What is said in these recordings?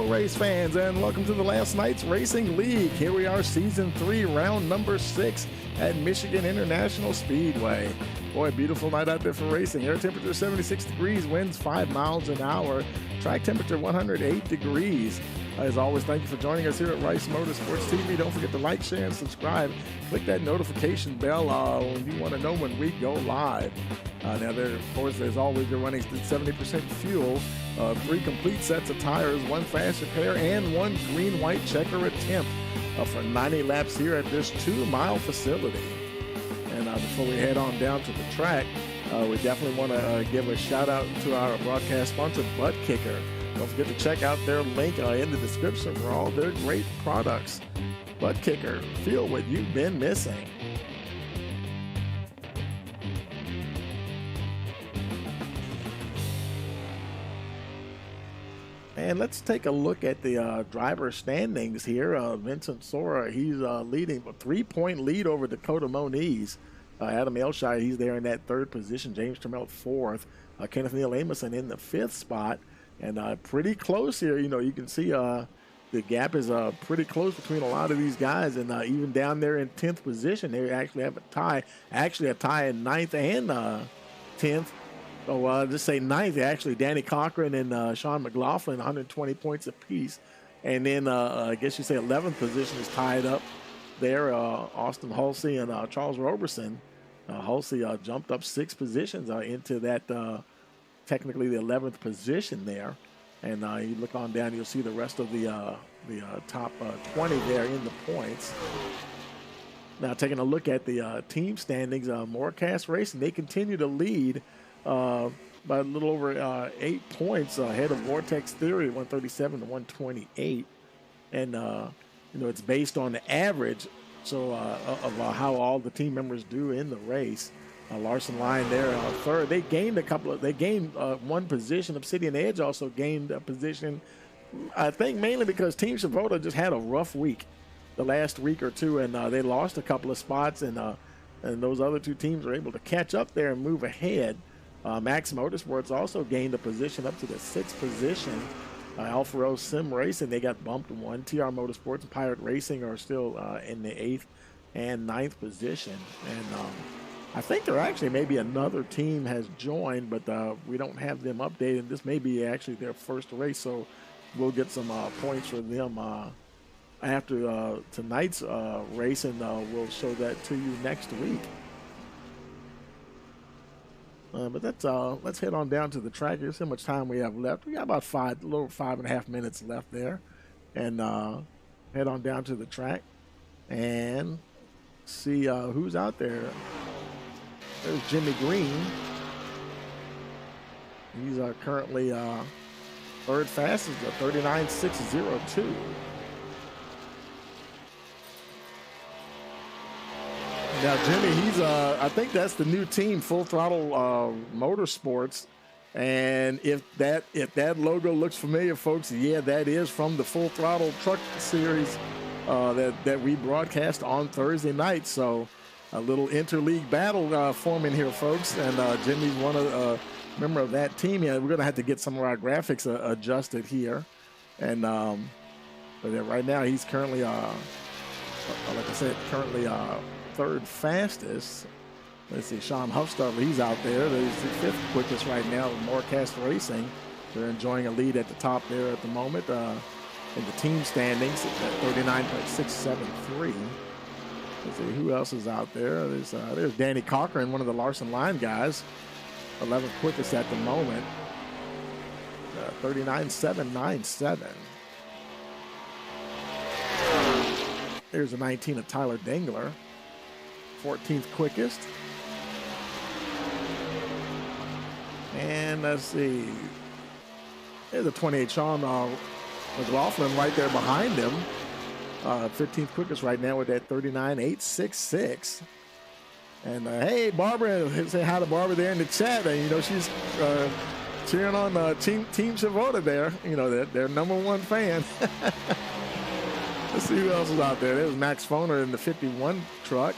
race fans, and welcome to the last night's Racing League. Here we are, Season 3, round number 6 at Michigan International Speedway. Boy, beautiful night out there for racing. Air temperature 76 degrees, winds 5 miles an hour, track temperature 108 degrees. As always, thank you for joining us here at Rice Motorsports TV. Don't forget to like, share, and subscribe. Click that notification bell when you want to know when we go live. Now, there, of course, as always, you're running 70% fuel, 3 complete sets of tires, 1 fast repair, and 1 green-white checker attempt for 90 laps here at this 2-mile facility. And before we head on down to the track, we definitely want to give a shout-out to our broadcast sponsor, Butt Kicker. Don't forget to check out their link in the description for all their great products. Butt Kicker, feel what you've been missing. And let's take a look at the driver standings here. Vincent Sora, he's leading a 3-point lead over Dakota Moniz. Adam Elshire, he's there in that 3rd position. James Trammell 4th. Kenneth Neal Amison in the 5th spot. And pretty close here. You know, you can see the gap is pretty close between a lot of these guys. And even down there in 10th position, they actually have a tie. Actually, a tie in 9th and 10th. So just say 9th, actually, Danny Cochran and Sean McLaughlin, 120 points apiece. And then I guess you say 11th position is tied up there. Austin Hulsey and Charles Roberson. Hulsey jumped up 6 positions into that technically the 11th position there. And you look on down, you'll see the rest of the top 20 there in the points. Now taking a look at the team standings, Morecast Racing, they continue to lead by a little over 8 points ahead of Vortex Theory, 137 to 128. And, you know, it's based on the average of how all the team members do in the race. Larson Line there, 3rd. They gained 1 position. Obsidian Edge also gained a position, I think mainly because Team Shavota just had a rough week the last week or two, and they lost a couple of spots, and those other 2 teams were able to catch up there and move ahead. Max Motorsports also gained a position up to the 6th position. Alfa Rose Sim Racing, they got bumped 1. TR Motorsports and Pirate Racing are still in the 8th and 9th position. And I think there actually maybe another team has joined, but we don't have them updated. This may be actually their first race, so we'll get some points for them after tonight's race, and we'll show that to you next week. But that's let's head on down to the track. Here's how much time we have left. We got about a little 5.5 minutes left there, and head on down to the track and see who's out there. There's Jimmy Green. He's currently 3rd fastest at 39.602. Now, Jimmy, he's I think that's the new team, Full Throttle Motorsports. And if that logo looks familiar, folks, yeah, that is from the Full Throttle Truck Series that we broadcast on Thursday night. So a little interleague battle forming here, folks. And Jimmy's one of member of that team. Yeah, we're going to have to get some of our graphics adjusted here. And but right now he's currently, like I said, currently 3rd fastest. Let's see, Sean Huffstubber, he's out there. He's the 5th quickest right now with Morecast Racing. They're enjoying a lead at the top there at the moment in the team standings at 39.673. Let's see who else is out there. There's Danny Cochran, one of the Larson Line guys, 11th quickest at the moment, 39.797. There's a 19 of Tyler Dengler, 14th quickest. And let's see, there's a 28 Sean McLaughlin right there behind him, 15th quickest right now with that 39.866. And hey, Barbara, say hi to Barbara there in the chat. And you know she's cheering on Team Shavota there. You know their #1 fan. Let's see who else is out there. There's Max Foner in the 51 truck.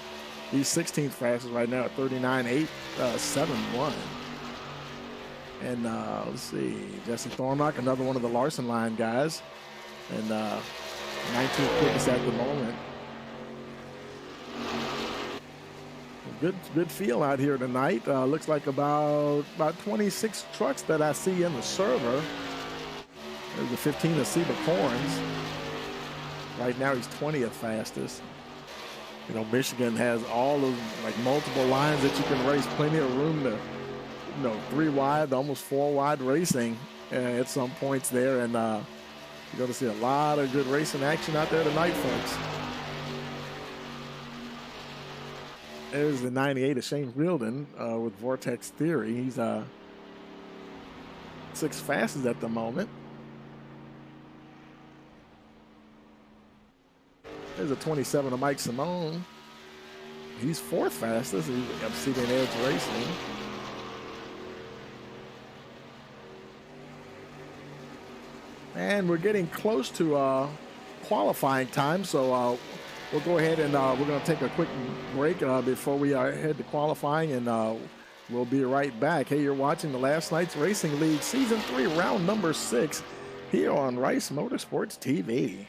He's 16th fastest right now at 39.871. And let's see, Jesse Thornock, another one of the Larson Line guys, and 19 quickest at the moment. Good feel out here tonight. Looks like about 26 trucks that I see in the server. There's the 15 of Seba Corns. Right now he's 20th fastest. You know, Michigan has all of like multiple lines that you can race, plenty of room to, 3 wide, almost 4 wide racing at some points there. And you're going to see a lot of good racing action out there tonight, folks. There's the 98 of Shane Reardon with Vortex Theory. He's 6th fastest at the moment. There's a 27 of Mike Simone. He's 4th fastest. He's Obsidian Edge Racing. And we're getting close to qualifying time, so we'll go ahead and we're going to take a quick break before we head to qualifying, and we'll be right back. Hey, you're watching the Last Night's Racing League Season 3, round number 6, here on Rice Motorsports TV.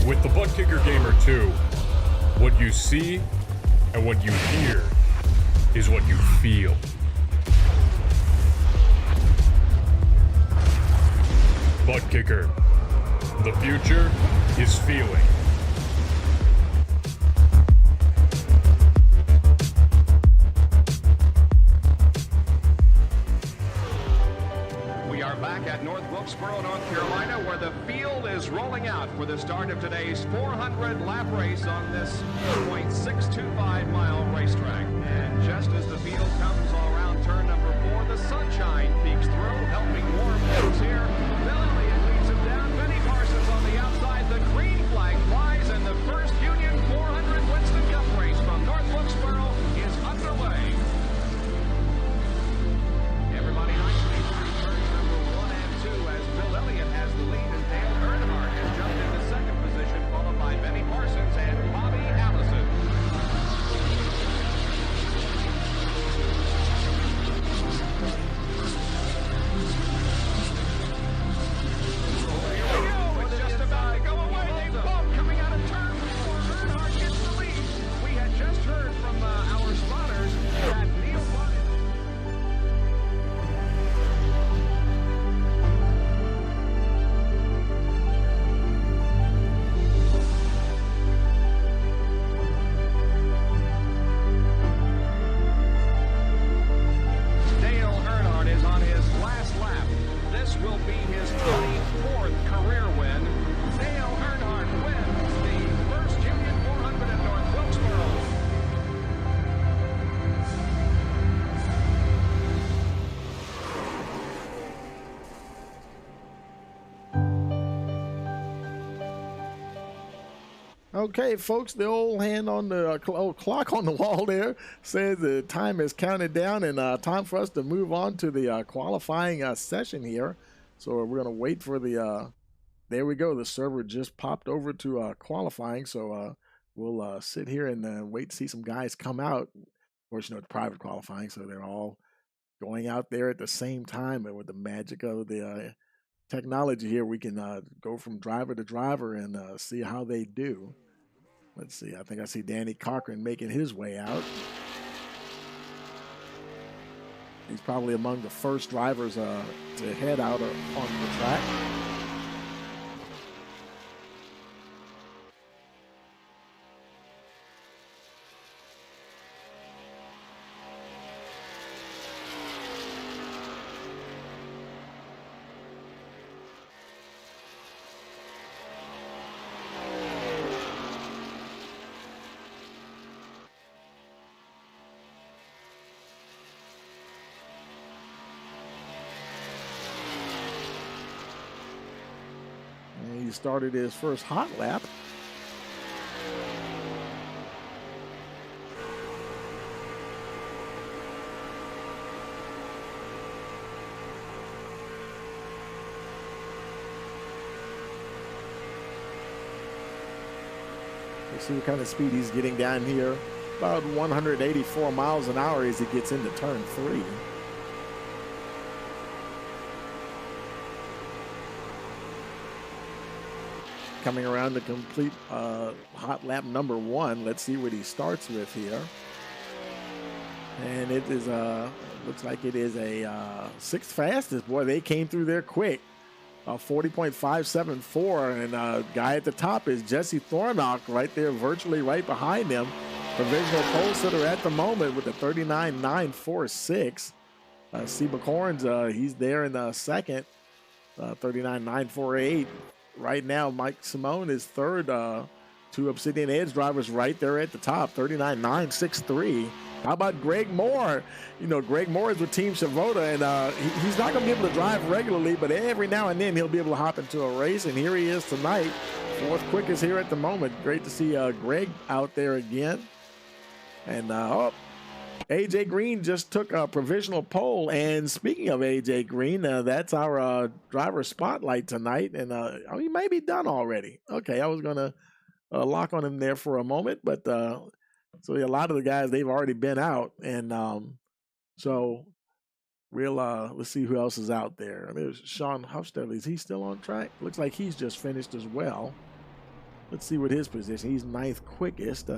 With the Butt Kicker Gamer 2, what you see and what you hear is what you feel. Butt Kicker, the future is feeling. We are back at North Wilkesboro, North Carolina, where the field is rolling out for the start of today's 400-lap race on this 0.625-mile racetrack. And just as the field comes around turn number 4, the sunshine peeks through, helping warm things here. Bill Elliott leads him down. Benny Parsons on the outside. The green flag flies, and the first Union 400 Winston Cup race from North Wilkesboro is underway. Everybody nicely through turns number 1 and 2 as Bill Elliott has the lead, and Dale Earnhardt has jumped into second position, followed by Benny Parsons and Bobby Allison. Here we go. It's just about to go away. They bump coming out of turn 4. Earnhardt gets the lead. We had just heard from our spotters that Neil Bonnet. Dale Earnhardt is on his last lap. This will be his 24th career win. Dale Earnhardt wins the first Union 400 at North Wilkesboro. Okay, folks, the old hand on the clock on the wall there says the time is counted down, and time for us to move on to the qualifying session here. So we're going to wait for the, there we go, the server just popped over to qualifying, so we'll sit here and wait to see some guys come out. Of course, it's private qualifying, so they're all going out there at the same time, and with the magic of the technology here, we can go from driver to driver and see how they do. Let's see, I think I see Danny Cochran making his way out. He's probably among the first drivers to head out on the track. He started his first hot lap. Let's see what kind of speed he's getting down here. About 184 miles an hour as he gets into turn 3. Coming around to complete hot lap number 1. Let's see what he starts with here. And it is looks like it is a sixth fastest. Boy, they came through there quick. 40.574, and guy at the top is Jesse Thornock right there, virtually right behind him. Provisional pole sitter at the moment with a 39.946. Seba Corns, he's there in the second, 39.948. Right now, Mike Simone is third. Two Obsidian Edge drivers right there at the top, 39.963. How about Greg Moore? You know, Greg Moore is with Team Shavoda, and he's not going to be able to drive regularly, but every now and then he'll be able to hop into a race, and here he is tonight. Fourth quickest here at the moment. Great to see Greg out there again. And AJ Green just took a provisional pole, and speaking of AJ Green, that's our driver spotlight tonight, and he may be done already. Okay, I was going to lock on him there for a moment, but so a lot of the guys, they've already been out, and so we'll let's see who else is out there. There's Sean Hufstedler. Is he still on track? Looks like he's just finished as well. Let's see what his position. He's ninth quickest.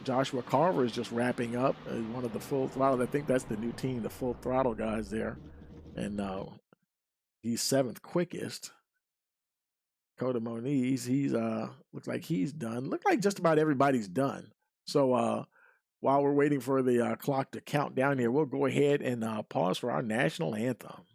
Joshua Carver is just wrapping up as one of the full throttle. I think that's the new team, the full throttle guys there, and he's seventh quickest. Coda Moniz, he's looks like he's done. Looks like just about everybody's done. So while we're waiting for the clock to count down here, we'll go ahead and pause for our national anthem.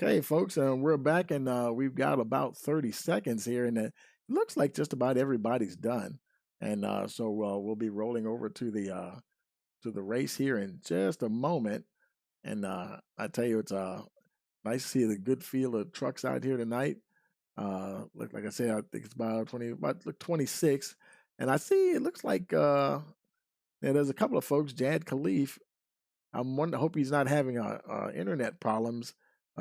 Okay, folks, we're back, and we've got about 30 seconds here, and it looks like just about everybody's done. And so we'll be rolling over to the race here in just a moment. And I tell you, it's nice to see the good field of trucks out here tonight. Like I said, I think it's about 26, and I see it looks like there's a couple of folks. Jad Khalif, I hope he's not having internet problems.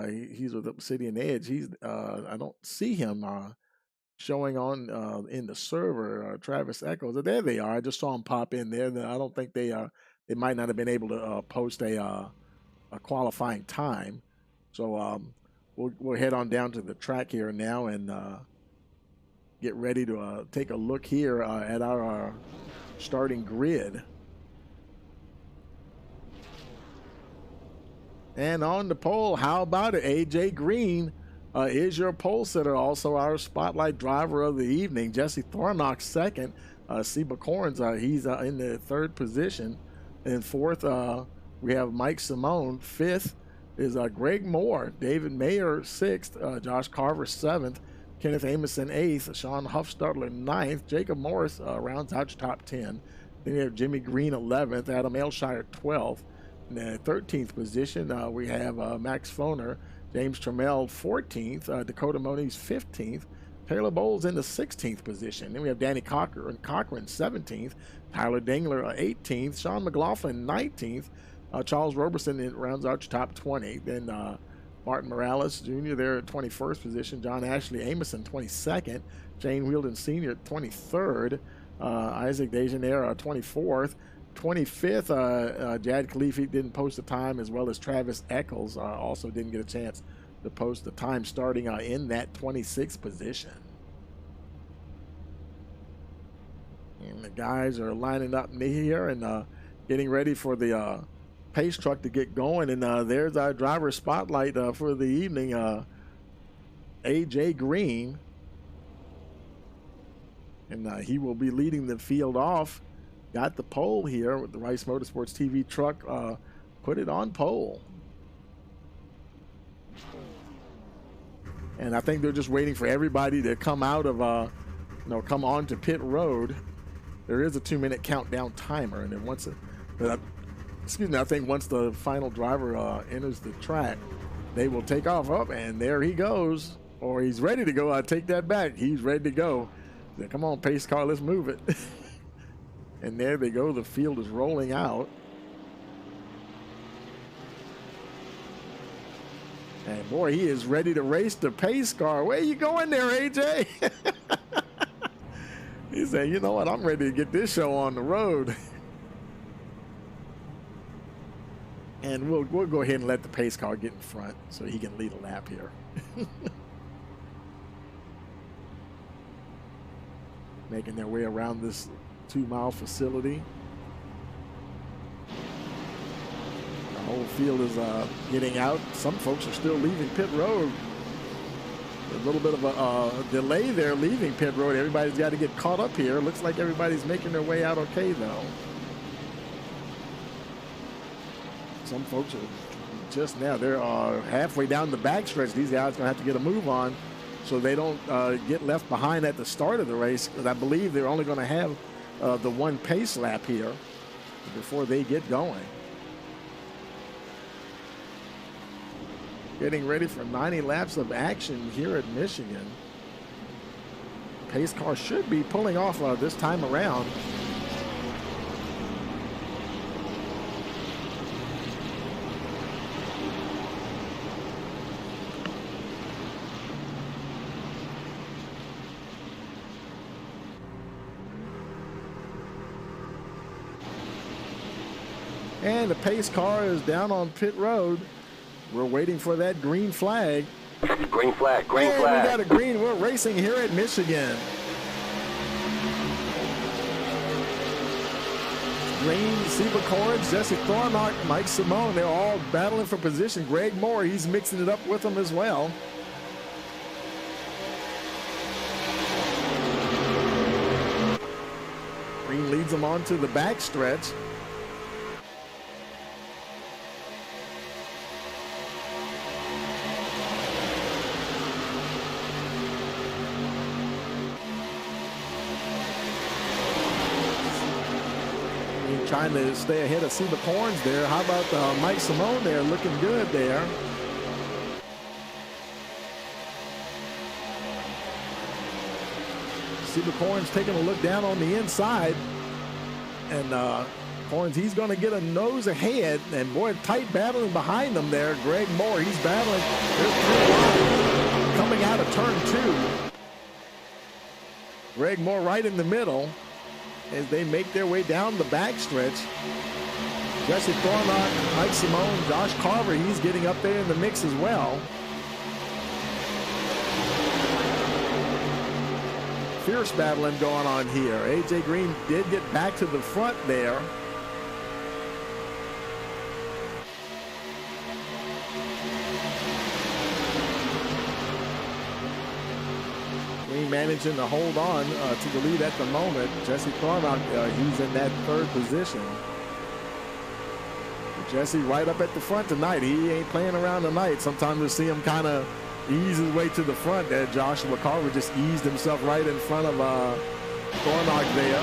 He's with Obsidian Edge. He's I don't see him showing on in the server. Travis Echoes. There they are. I just saw him pop in there. I don't think they might not have been able to post a qualifying time. So we'll head on down to the track here now and get ready to take a look here at our starting grid. And on the pole, how about it? AJ Green is your pole sitter, also our spotlight driver of the evening. Jesse Thornock second. Seba Corns, he's in the third position. And fourth, we have Mike Simone. Fifth is Greg Moore. David Mayer sixth. Josh Carver seventh. Kenneth Amoson eighth. Sean Hufstedler ninth. Jacob Morris rounds out your top 10. Then we have Jimmy Green 11th. Adam Elshire 12th. In the 13th position, we have Max Foner, James Trammell 14th, Dakota Moniz 15th, Taylor Bowles in the 16th position. Then we have Danny Cochran 17th, Tyler Dingler 18th, Sean McLaughlin 19th, Charles Roberson rounds out your top 20. Then Martin Morales Jr. there at 21st position. John Ashley Amoson 22nd. Jane Wheeldon Sr. 23rd. Isaac Dejaneiro 24th. 25th, Jad Khalifi didn't post a time, as well as Travis Eccles also didn't get a chance to post the time, starting in that 26th position. And the guys are lining up here and getting ready for the pace truck to get going. And there's our driver spotlight for the evening, AJ Green. And he will be leading the field off. Got the pole here with the Rice Motorsports TV truck. Put it on pole. And I think they're just waiting for everybody to come out of, come on to pit road. There is a 2-minute countdown timer, and then once I think once the final driver enters the track, they will take off. Up, and there he goes, or he's ready to go. I take that back. He's ready to go. Come on, pace car, let's move it. And there they go. The field is rolling out. And boy, he is ready to race the pace car. Where you going there, AJ? He said, you know what? I'm ready to get this show on the road. And we'll go ahead and let the pace car get in front so he can lead a lap here. Making their way around this 2-mile facility. The whole field is getting out. Some folks are still leaving pit road. A little bit of a delay there leaving pit road. Everybody's got to get caught up here. Looks like everybody's making their way out okay, though. Some folks are just now. They're halfway down the backstretch. These guys are going to have to get a move on so they don't get left behind at the start of the race, because I believe they're only going to have the one pace lap here before they get going. Getting ready for 90 laps of action here at Michigan. Pace car should be pulling off this time around. And the pace car is down on pit road. We're waiting for that green flag. Green flag, green and flag. We got a green. We're racing here at Michigan. Green, Seba Corns, Jesse Thornmark, Mike Simone, they're all battling for position. Greg Moore, he's mixing it up with them as well. Green leads them onto the back stretch. Trying to stay ahead of Seba Corns there. How about Mike Simone there, looking good there. Seba Corns taking a look down on the inside. And Corns, he's going to get a nose ahead. And boy, tight battling behind them there. Greg Moore, he's battling. There's 3 coming out of turn 2. Greg Moore right in the middle as they make their way down the backstretch. Jesse Thornlock, Mike Simone, Josh Carver, he's getting up there in the mix as well. Fierce battling going on here. AJ Green did get back to the front there. Managing to hold on to the lead at the moment. Jesse Thornlock, he's in that 3rd position. Jesse right up at the front tonight. He ain't playing around tonight. Sometimes we see him kind of ease his way to the front. There, Joshua Carver just eased himself right in front of Thornlock there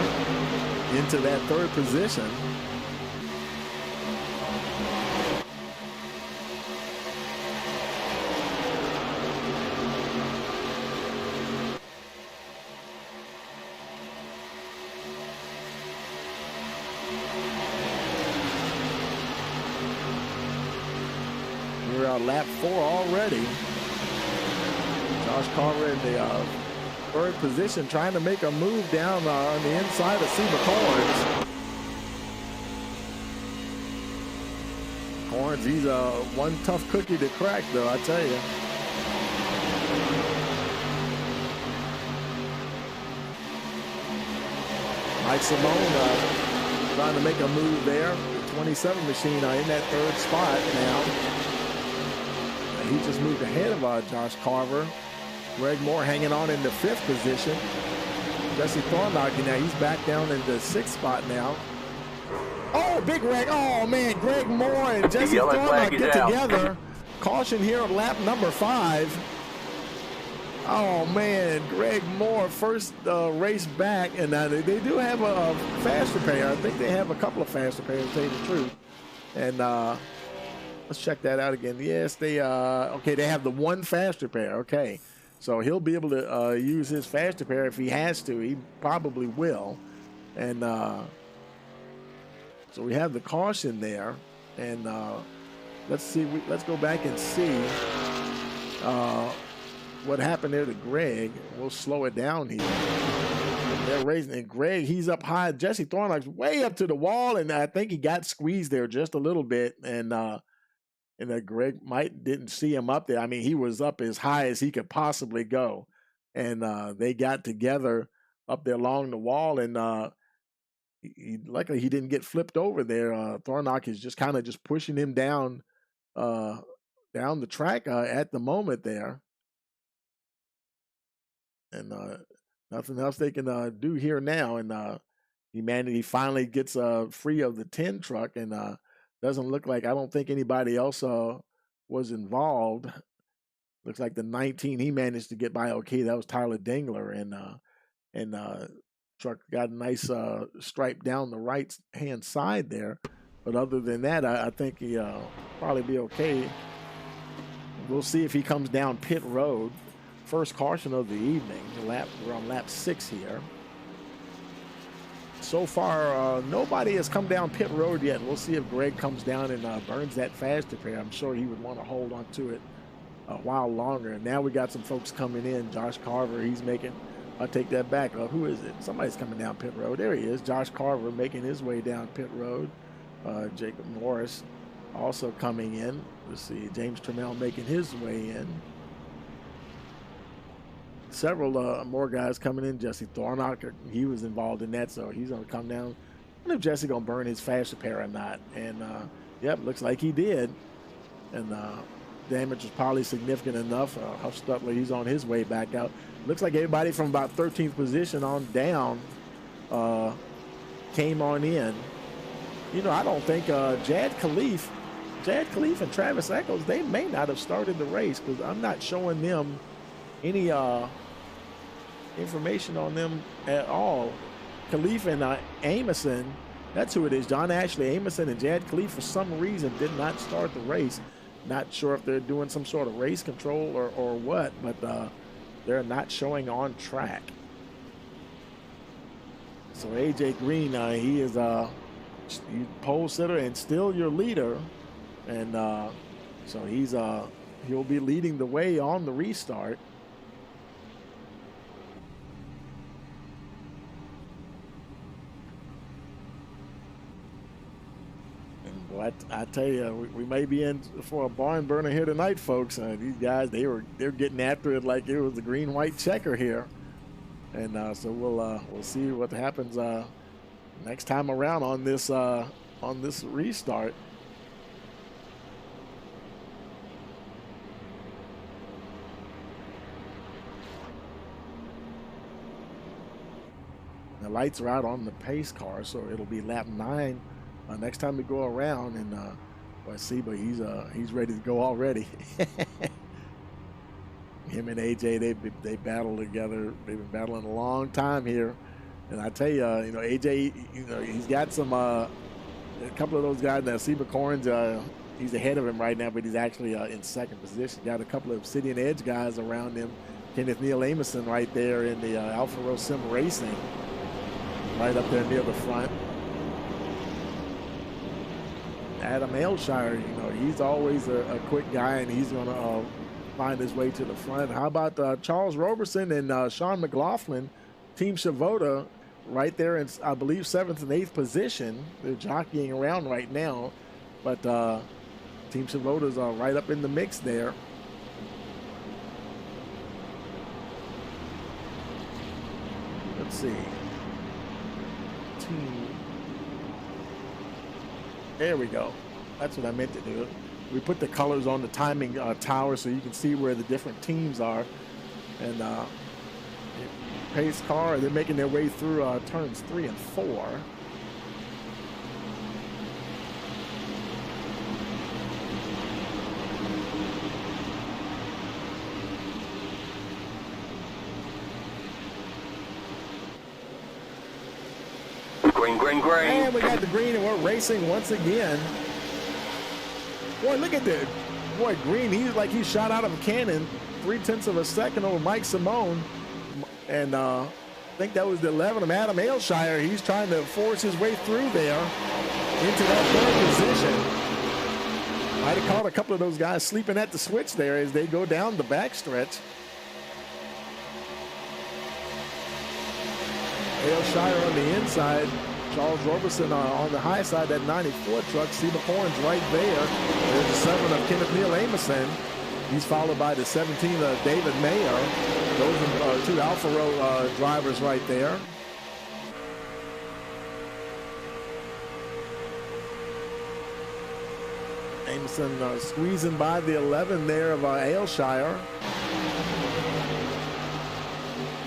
into that 3rd position. lap 4 already. Josh Carver in the third position, trying to make a move down on the inside of Seba Corns. Corns, he's one tough cookie to crack, though, I tell you. Mike Simone trying to make a move there. The 27 machine in that third spot now. He just moved ahead of Josh Carver. Greg Moore hanging on in the 5th position. Jesse Thornlock, now he's back down in the 6th spot now. Oh, big wreck. Oh, man, Greg Moore and Jesse Thornlock get together. Caution here at lap number 5. Oh, man, Greg Moore, first race back, and they do have a fast repair. I think they have a couple of fast repairs, to tell you the truth. And let's check that out again. Yes, they have the one fast repair. Okay, so he'll be able to use his fast repair if he has to. He probably will. And so we have the caution there. And let's see. Let's go back and see what happened there to Greg. We'll slow it down here. They're raising, and Greg, he's up high. Jesse Thornlock's way up to the wall, and I think he got squeezed there just a little bit. And Greg didn't see him up there. I mean, he was up as high as he could possibly go. And they got together up there along the wall, and luckily he didn't get flipped over there. Thornlock is just kind of just pushing him down the track at the moment there. And nothing else they can do here now. And he finally gets free of the 10 truck, and doesn't look like, I don't think anybody else was involved. Looks like the 19 he managed to get by okay. That was Tyler Dingler, and truck got a nice stripe down the right hand side there. But other than that, I think he'll probably be okay. We'll see if he comes down pit road. First caution of the evening. We're on lap 6 here. So far, nobody has come down pit road yet. We'll see if Greg comes down and burns that fast repair. I'm sure he would want to hold on to it a while longer. And now we got some folks coming in. Josh Carver, he's making, I'll take that back. Who is it? Somebody's coming down pit road. There he is. Josh Carver making his way down pit road. Jacob Morris also coming in. Let's see. James Trammell making his way in. Several more guys coming in. Jesse Thornlock, he was involved in that, so he's going to come down. I don't know if Jesse going to burn his fast repair or not. And, yep, looks like he did. And damage was probably significant enough. Huff Stutler, he's on his way back out. Looks like everybody from about 13th position on down came on in. You know, I don't think Jad Khalif and Travis Eccles, they may not have started the race, because I'm not showing them any information on them at all. Khalif and Amison, that's who it is. John Ashley, Amison, and Jad Khalif, for some reason, did not start the race. Not sure if they're doing some sort of race control or what, but they're not showing on track. So AJ Green, he is pole sitter and still your leader, and so he'll be leading the way on the restart. Well, I tell you, we may be in for a barn burner here tonight, folks. These guys, they're getting after it like it was a green-white checker here, and so we'll see what happens next time around on this restart. The lights are out on the pace car, so it'll be lap 9 next time we go around. And let's see, but he's ready to go already. Him and AJ, they battle together. They've been battling a long time here, and I tell you, AJ, he's got some a couple of those guys now. Seba Corns, he's ahead of him right now, but he's actually in second position. Got a couple of Obsidian Edge guys around him. Kenneth Neal Amison right there in the Alfa Romeo Sim Racing, right up there near the front. Adam Aylshire, you know, he's always a quick guy, and he's going to find his way to the front. How about Charles Roberson and Sean McLaughlin, Team Shavoda, right there in, I believe, 7th and 8th position. They're jockeying around right now, but Team Shavoda's right up in the mix there. Let's see. There we go. That's what I meant to do. We put the colors on the timing tower so you can see where the different teams are. And pace car, they're making their way through turns 3 and 4. Green. And we got the green, and we're racing once again. Boy, look at that. Boy, Green, he's like he shot out of a cannon, 0.3 of a second over Mike Simone. And I think that was the 11 of Adam Aylshire. He's trying to force his way through there into that 3rd position. Might have caught a couple of those guys sleeping at the switch there as they go down the backstretch. Aylshire on the inside. Charles Roberson on the high side, that 94 truck. Seba Corns right there. There's the 7 of Kenneth Neal Amison. He's followed by the 17 of David Mayer. Those are 2 Alfa Row drivers right there. Amison squeezing by the 11 there of Aylshire.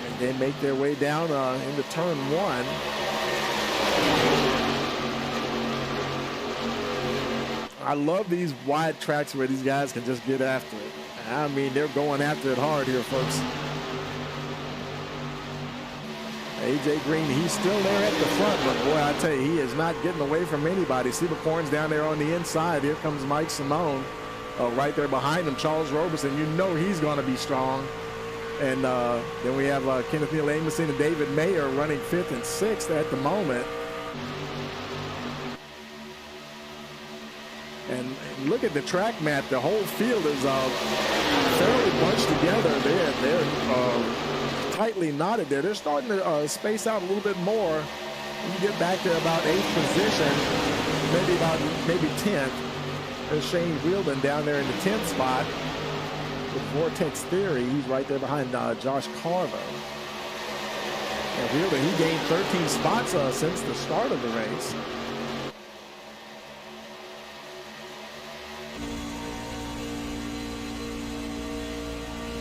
And they make their way down into turn 1. I love these wide tracks where these guys can just get after it. I mean, they're going after it hard here, folks. AJ Green, he's still there at the front, but boy, I tell you, he is not getting away from anybody. Seba Corns down there on the inside. Here comes Mike Simone right there behind him. Charles Roberson, you know he's going to be strong. And then we have Kenneth Neal Amison and David Mayer running 5th and 6th at the moment. And look at the track map. The whole field is fairly bunched together. They're tightly knotted there. They're starting to space out a little bit more when you get back to about 8th position, maybe 10th. There's Shane Wheeldon down there in the 10th spot with Vortex Theory. He's right there behind Josh Carver. And Wheeldon, he gained 13 spots since the start of the race.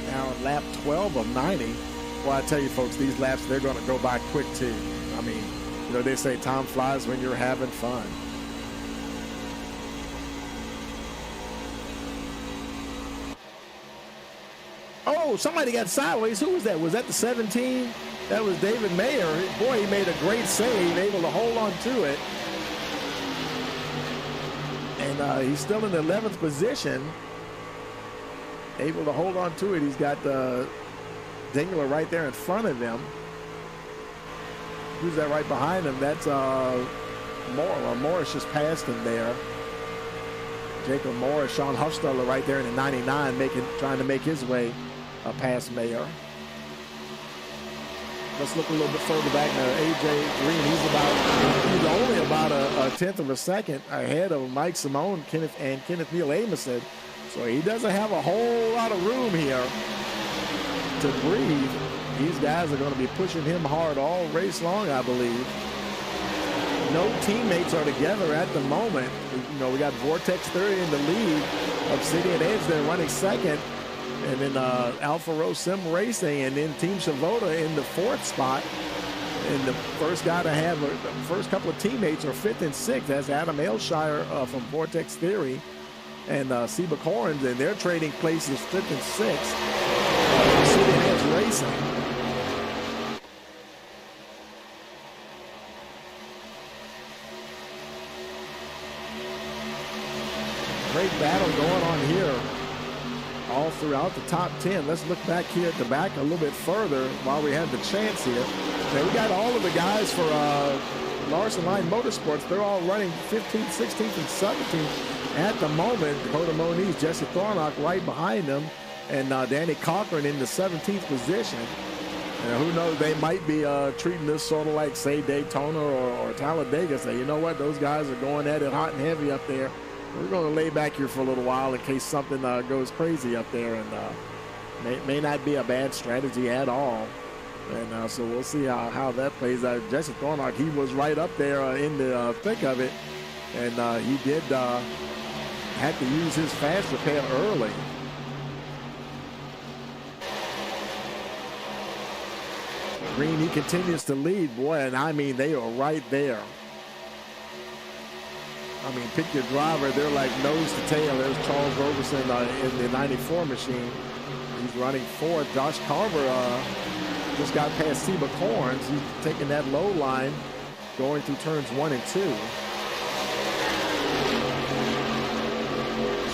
Now lap 12 of 90. Well, I tell you folks, these laps, they're going to go by quick too. I mean, you know, they say time flies when you're having fun. Oh, somebody got sideways. Who was that? Was that the 17? That was David Mayer. Boy, he made a great save, able to hold on to it. And he's still in the 11th position. Able to hold on to it. He's got Dingler right there in front of him. Who's that right behind him? That's Morris just passed him there. Jacob Morris, Sean Huffsteller right there in the 99, trying to make his way past Mayer. Let's look a little bit further back now. AJ Green, he's only about a 10th of a second ahead of Mike Simone, Kenneth Neal Amison. So he doesn't have a whole lot of room here to breathe. These guys are going to be pushing him hard all race long, I believe. No teammates are together at the moment. You know, we got Vortex 30 in the lead. Obsidian Edge there running 2nd. And then Alfa Row Sim Racing, and then Team Shavoda in the 4th spot. And the first guy to have the first couple of teammates are 5th and 6th. That's Adam Aylshire from Vortex Theory and Seba Corns, and they're trading places 5th and 6th. Obsidian Edge Racing. Great battle going on here all throughout the top 10. Let's look back here at the back a little bit further while we have the chance here. Now we got all of the guys for Larson Line Motorsports, they're all running 15th, 16th, and 17th at the moment. Dakota Moniz, Jesse Thornock right behind them, and Danny Cochran in the 17th position. And who knows, they might be treating this sort of like, say, Daytona or Talladega. Say, you know what, those guys are going at it hot and heavy up there. We're going to lay back here for a little while in case something goes crazy up there, and may not be a bad strategy at all. And so we'll see how that plays out. Jesse Thornock, he was right up there in the thick of it, and he did have to use his fast repair early. Green, he continues to lead, boy, and I mean, they are right there. I mean, pick your driver. They're like nose to tail. There's Charles Roberson in the 94 machine. He's running fourth. Josh Carver just got past Seba Corns. He's taking that low line, going through turns 1 and 2.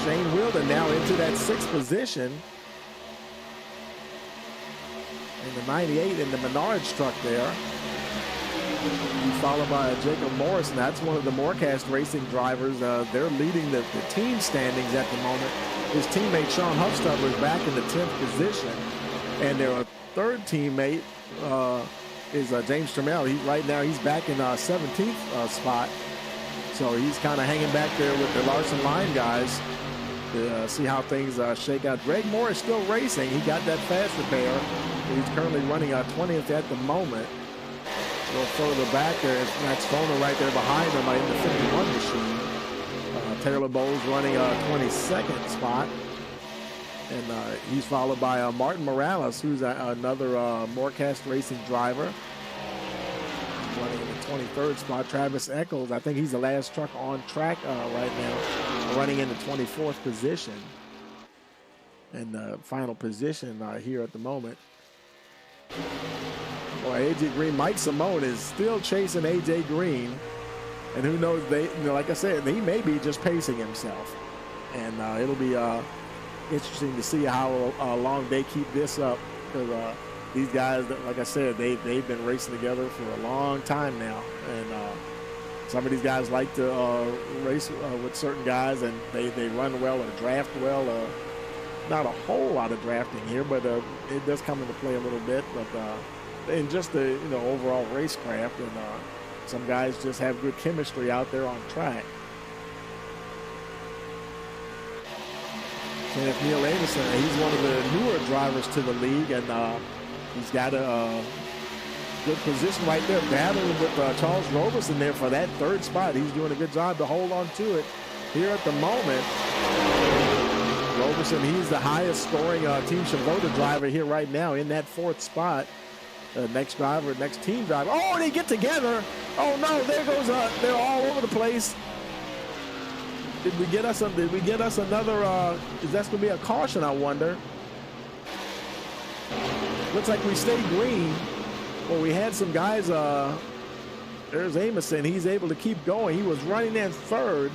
Shane Wilden now into that 6th position. In the 98 in the Menards truck there. He's followed by Jacob Morrison. That's one of the Morecast Racing drivers. They're leading the team standings at the moment. His teammate Sean Huffstubber is back in the 10th position. And their third teammate is James Trammell. Right now he's back in 17th spot. So he's kind of hanging back there with the Larson Line guys to see how things shake out. Greg Moore is still racing. He got that fast repair. He's currently running 20th at the moment. A little further back there is Max Stoner right there behind him in the 51 machine. Taylor Bowles running 22nd spot. And he's followed by Martin Morales, who's another Morecast Racing driver. Running in the 23rd spot. Travis Eccles, I think he's the last truck on track right now. Running in the 24th position. And the final position here at the moment. Boy, AJ Green, Mike Simone is still chasing AJ Green, and who knows? Like I said, he may be just pacing himself, and it'll be interesting to see how long they keep this up. Because these guys, like I said, they've been racing together for a long time now, and some of these guys like to race with certain guys, and they run well or draft well. Not a whole lot of drafting here, but it does come into play a little bit. But and just the overall racecraft, and some guys just have good chemistry out there on track. Kenneth Neal Anderson, he's one of the newer drivers to the league, and he's got a good position right there, battling with Charles Roberson there for that 3rd spot. He's doing a good job to hold on to it here at the moment. Roberson, he's the highest scoring Team Shimoda driver here right now in that 4th spot. Next team driver. Oh, they get together. Oh no, there goes, they're all over the place. Did we get us another, is that going to be a caution, I wonder? Looks like we stayed green. Well, we had some guys, there's Amison. He's able to keep going. He was running in 3rd.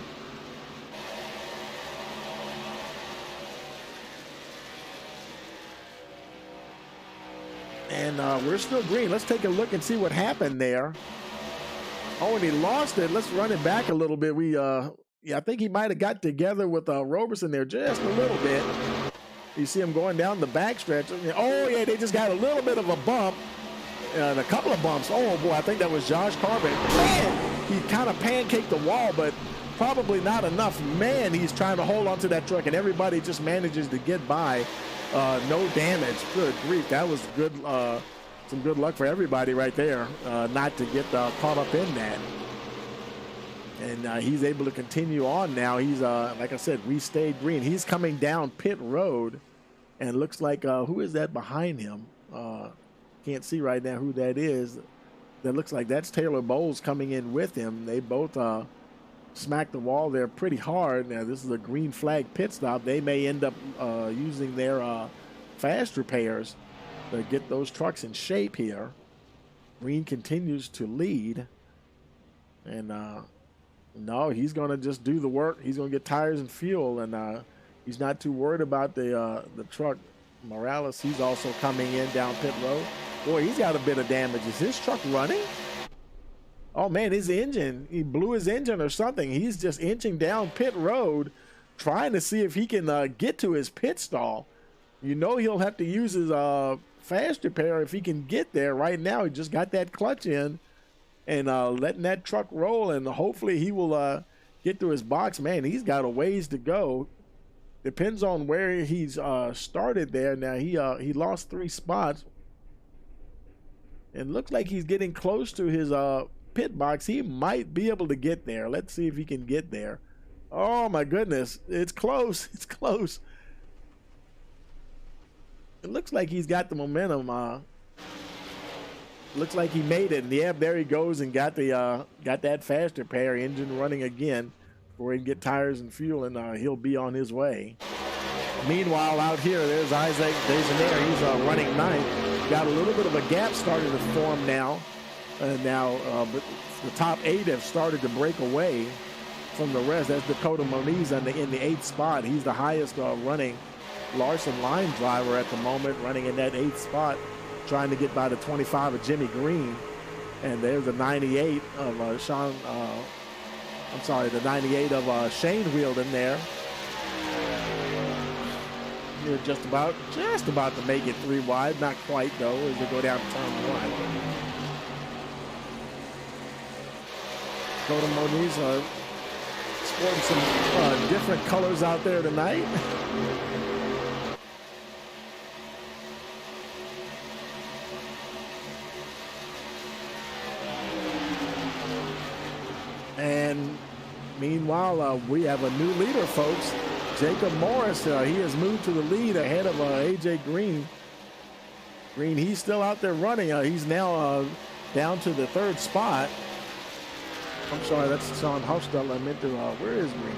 And we're still green. Let's take a look and see what happened there. Oh, and he lost it. Let's run it back a little bit. I think he might have got together with Roberson there just a little bit. You see him going down the backstretch. Oh, yeah, they just got a little bit of a bump and a couple of bumps. Oh, boy, I think that was Josh Carbon. Man, he kind of pancaked the wall, but probably not enough. Man, he's trying to hold onto that truck, and everybody just manages to get by. No damage. Good grief. That was good. Some good luck for everybody right there, not to get caught up in that. And he's able to continue on now. He's, like I said, we stayed green. He's coming down pit road, and looks like, who is that behind him? Can't see right now who that is. That looks like that's Taylor Bowles coming in with him. They both smacked the wall there pretty hard. Now, this is a green flag pit stop. They may end up using their fast repairs to get those trucks in shape here. Green continues to lead. And no, he's going to just do the work. He's going to get tires and fuel, and he's not too worried about the truck. Morales, he's also coming in down pit road. Boy, he's got a bit of damage. Is his truck running? Oh man, his engine, he blew his engine or something. He's just inching down pit road, trying to see if he can get to his pit stall. You know he'll have to use his fast repair if he can get there. Right now, he just got that clutch in and letting that truck roll, and hopefully he will get to his box. Man, he's got a ways to go. Depends on where he's started there. Now he lost 3 spots, and looks like he's getting close to his pit box. He might be able to get there. Let's see if he can get there. Oh my goodness, it's close. It's close. It looks like he's got the momentum. Looks like he made it. And yeah, there he goes and got that fast repair engine running again, where he can get tires and fuel, and he'll be on his way. Meanwhile, out here, there's Isaac Dejaneir. He's running 9th. Got a little bit of a gap starting to form now. But the top 8 have started to break away from the rest. That's Dakota Moniz in the 8th spot. He's the highest running Larson line driver at the moment, running in that 8th spot, trying to get by the 25 of Jimmy Green. And there's the 98 of the 98 of Shane wheeled in there. They're just about to make it 3 wide. Not quite though, as they go down turn 1. Dakota Moniz sporting some different colors out there tonight. And meanwhile, we have a new leader, folks. Jacob Morris, he has moved to the lead ahead of AJ Green. Green, he's still out there running. He's now down to the 3rd spot. I'm sorry, that's Sean Hofstadter. I meant to, where is Green?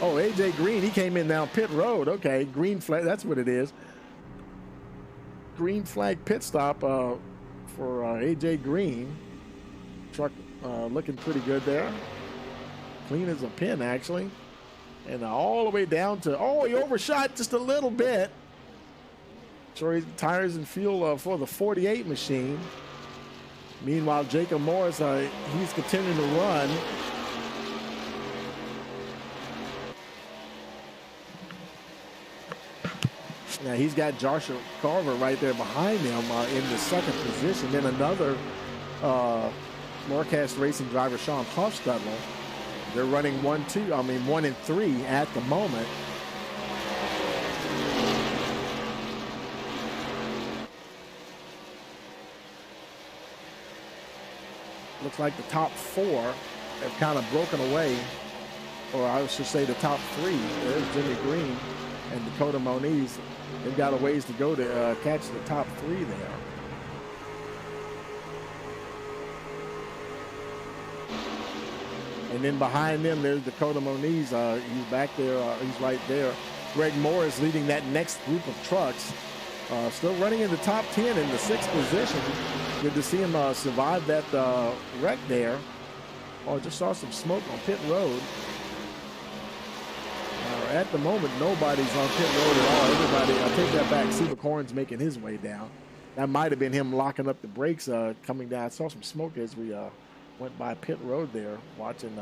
Oh, AJ Green, he came in now pit road. Okay, green flag, that's what it is. Green flag pit stop for AJ Green. Truck looking pretty good there. Clean as a pin, actually. And all the way down to, he overshot just a little bit. Sure, tires and fuel for the 48 machine. Meanwhile, Jacob Morris, he's continuing to run. Now he's got Joshua Carver right there behind him in the 2nd position. Then another Morecast Racing driver, Sean Hofstadter. They're running 1 and 3 at the moment. Looks like the top 4 have kind of broken away, or I should say the top 3. There's Jimmy Green and Dakota Moniz. They've got a ways to go to catch the top 3 there. And then behind them, there's Dakota Moniz. He's back there. He's right there. Greg Moore is leading that next group of trucks. Still running in the top 10 in the 6th position. Good to see him survive that wreck there. Oh, just saw some smoke on pit road. At the moment, nobody's on pit road at all. Everybody, I take that back. Seaver Corn's making his way down. That might have been him locking up the brakes coming down. I saw some smoke as we went by pit road there, watching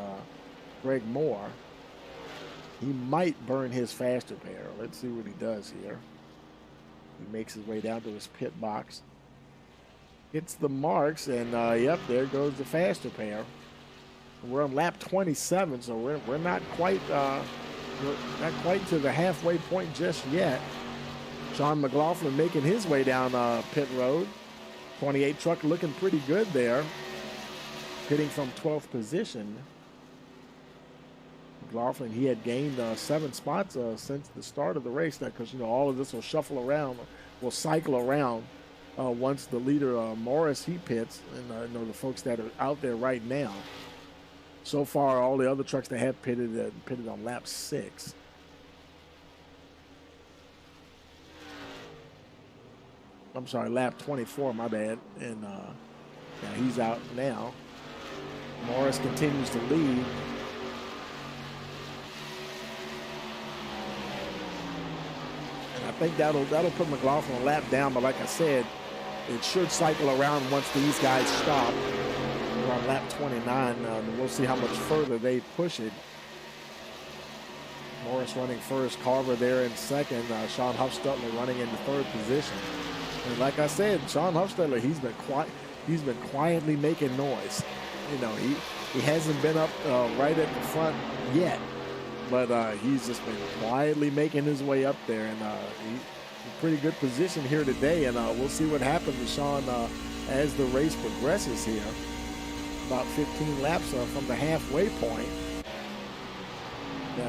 Greg Moore. He might burn his fast repair. Let's see what he does here. He makes his way down to his pit box. Hits the marks, and yep, there goes the fast repair. We're on lap 27, so we're not quite to the halfway point just yet. Sean McLaughlin making his way down pit road. 28 truck looking pretty good there. Pitting from 12th position. McLaughlin, he had gained 7 spots since the start of the race, because all of this will shuffle around, will cycle around once the leader Morris he pits, and the folks that are out there right now. So far, all the other trucks that have pitted on lap 6. I'm sorry, lap 24, my bad. And he's out now. Morris continues to lead. And I think that'll put McLaughlin a lap down, but like I said, it should cycle around once these guys stop. We're on on lap 29. We'll see how much further they push it. Morris running first, Carver there in second, Sean Huffstutler running in the third position. And like I said, Sean Huffstutler, he's been quietly making noise. You know, he hasn't been up right at the front yet, but he's just been quietly making his way up there, and he's in pretty good position here today. And we'll see what happens to Sean as the race progresses here. About 15 laps from the halfway point.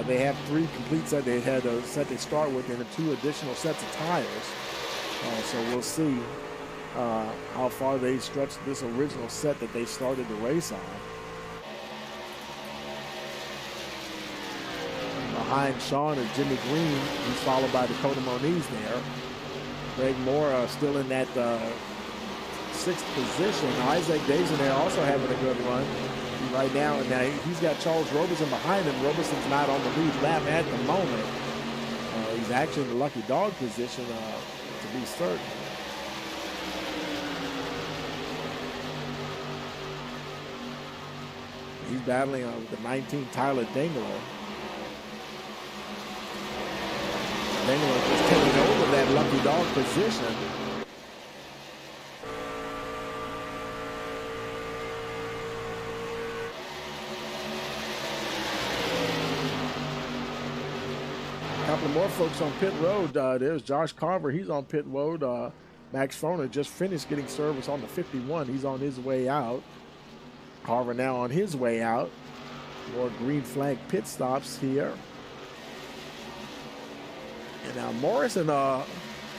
They have 3 complete sets. They had a set they start with and 2 additional sets of tires. So we'll see how far they stretch this original set that they started the race on. And behind Sean is Jimmy Green. He's followed by Dakota Moniz there. Greg Moore still in that 6th position. Isaac Dejournette also having a good run right now. And now he's got Charles Roberson behind him. Roberson's not on the lead lap at the moment. He's actually in the lucky dog position to be certain. He's battling with the 19 Tyler Dingler. Dingler just taking over that lucky dog position. A couple more folks on pit road. There's Josh Carver. He's on pit road. Max Foner just finished getting service on the 51. He's on his way out. Carver now on his way out. More green flag pit stops here. And now Morris and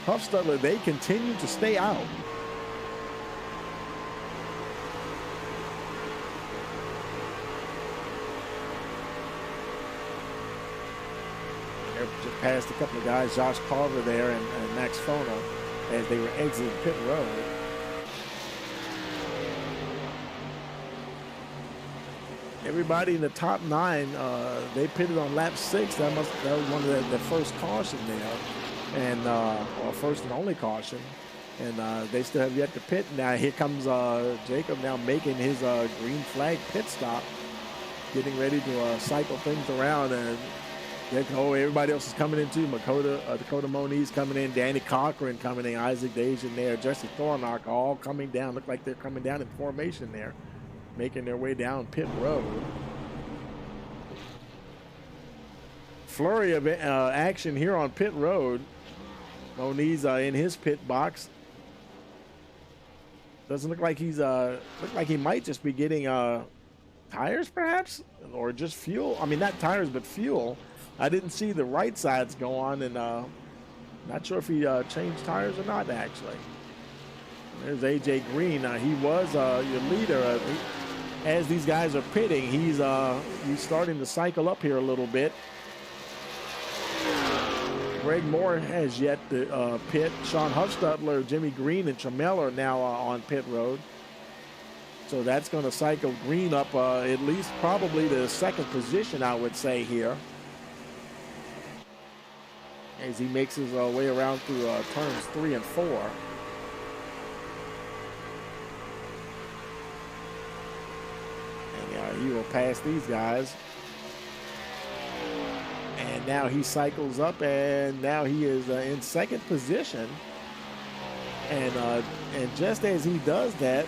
Huffstutler, they continue to stay out. They're just past a couple of guys, Josh Carver there and Max Foner, as they were exiting pit road. Everybody in the top 9, they pitted on lap 6. That was one of the first caution there, and or first and only caution. And they still have yet to pit. Now here comes Jacob now making his green flag pit stop, getting ready to cycle things around. And everybody else is coming in too. Dakota Moniz coming in, Danny Cochran coming in, Isaac Dejournette there, Jesse Thornock all coming down. Look like they're coming down in formation there, making their way down pit road. Flurry of action here on pit road. Moniz in his pit box. Doesn't look like he's look like he might just be getting tires perhaps, or just fuel. I mean, not tires but fuel. I didn't see the right sides go on, and not sure if he changed tires or not actually. There's AJ Green. He was your leader. As these guys are pitting, he's starting to cycle up here a little bit. Greg Moore has yet to pit. Sean Huffstutler, Jimmy Green, and Trammell are now on pit road. So that's going to cycle Green up at least probably the 2nd position, I would say, here, as he makes his way around through turns 3 and 4. And he will pass these guys. And now he cycles up, and now he is in 2nd position. And just as he does that,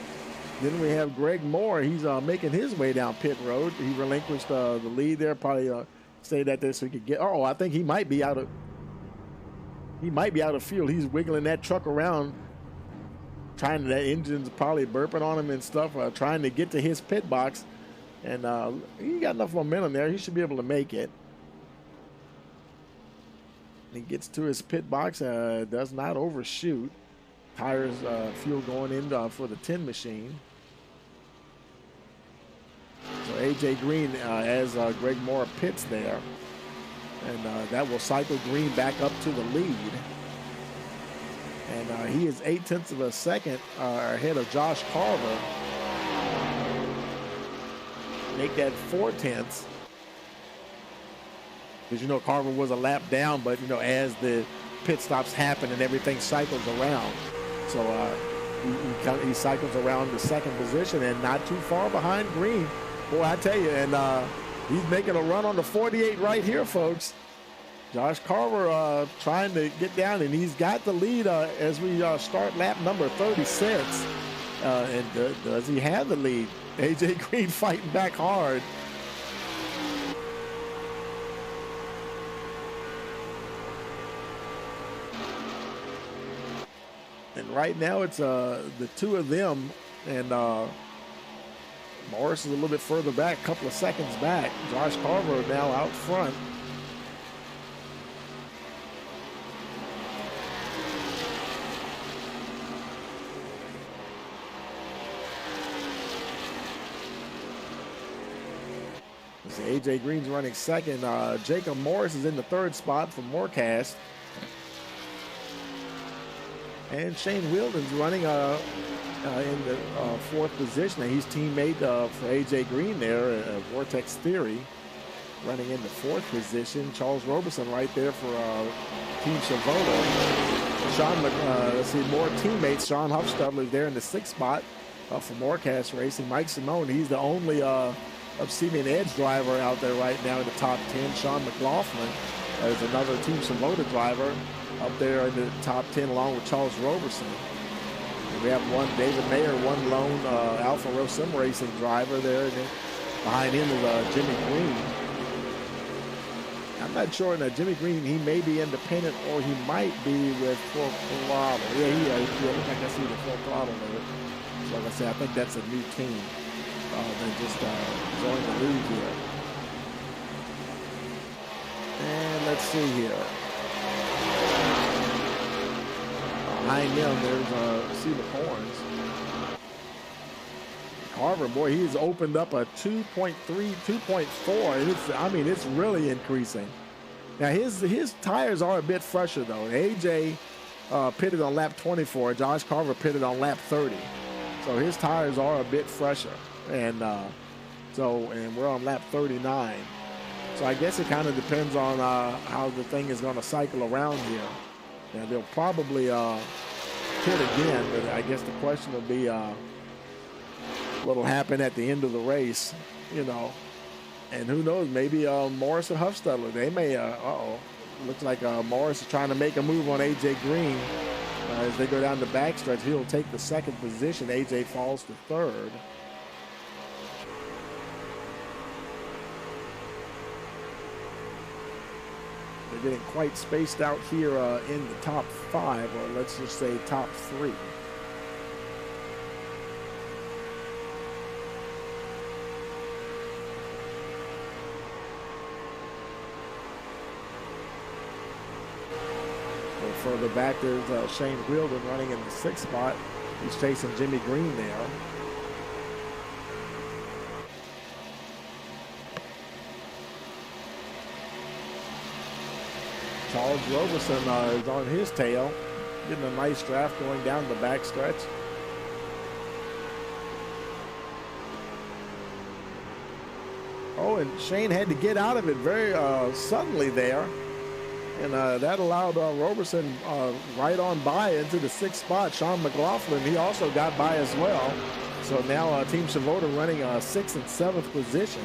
then we have Greg Moore. He's making his way down pit road. He relinquished the lead there. Probably say that there so he could get. Oh, I think he might be out of. He might be out of fuel. He's wiggling that truck around, trying. That engine's probably burping on him and stuff, trying to get to his pit box. And he got enough momentum there. He should be able to make it. He gets to his pit box, does not overshoot. Tires, fuel going in for the 10 machine. So AJ Green as Greg Moore pits there. And that will cycle Green back up to the lead. And he is 0.8 of a second ahead of Josh Carver. Make that 0.4. Because, Carver was a lap down, but, as the pit stops happen and everything cycles around. So he cycles around the second position and not too far behind Green. Boy, I tell you, and he's making a run on the 48 right here, folks. Josh Carver trying to get down, and he's got the lead as we start lap number 36. And does he have the lead? AJ Green fighting back hard. And right now it's the two of them, and Morris is a little bit further back, a couple of seconds back. Josh Carver now out front. AJ Green's running second. Jacob Morris is in the third spot for Morecast. And Shane Wheeldon's running in the fourth position. And he's teammate for AJ Green there, Vortex Theory, running in the fourth position. Charles Roberson right there for Team Chavoda. Let's see, more teammates. Sean Huffstudler there in the sixth spot for Morecast Racing. Mike Simone, he's the only Obsidian Edge driver out there right now in the top 10. Sean McLaughlin is another Team Savoda driver up there in the top 10 along with Charles Roberson. And we have one David Mayer, one lone Alpha Row Sim Racing driver there. And then behind him is Jimmy Green. I'm not sure. Now, Jimmy Green, he may be independent or he might be with Full Throttle. Yeah, he looks like I see the Full Throttle there. So like I said, I think that's a new team. Than just join the league here. And let's see here. Behind them, there's Cedar Horns. Carver, boy, he's opened up a 2.3, 2.4. It's really increasing. Now, his tires are a bit fresher, though. AJ pitted on lap 24. Josh Carver pitted on lap 30. So his tires are a bit fresher. And we're on lap 39. So I guess it kind of depends on how the thing is going to cycle around here. Now they'll probably hit again, but I guess the question will be what'll happen at the end of the race, And who knows? Maybe Morris and Huffstudler, they may. Looks like Morris is trying to make a move on AJ Green as they go down the backstretch. He'll take the second position. AJ falls to third. They're getting quite spaced out here in the top five, or let's just say top three. A little further back, there's Shane Wheeldon running in the sixth spot. He's chasing Jimmy Green there. Charles Roberson is on his tail, getting a nice draft going down the backstretch. Oh, and Shane had to get out of it very suddenly there. And that allowed Roberson right on by into the sixth spot. Sean McLaughlin, he also got by as well. So now Team Savoda running sixth and seventh position.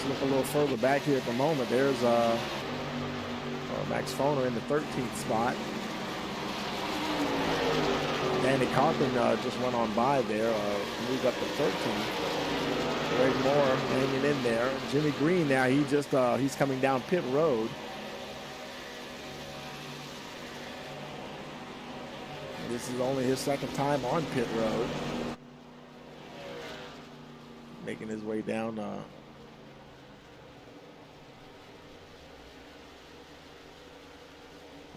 Look a little further back here at the moment. There's Max Foner in the 13th spot. Danny Cochran just went on by there, moved up to 13th. Greg Moore hanging in there. Jimmy Green now, he's coming down pit road. This is only his second time on pit road. Making his way down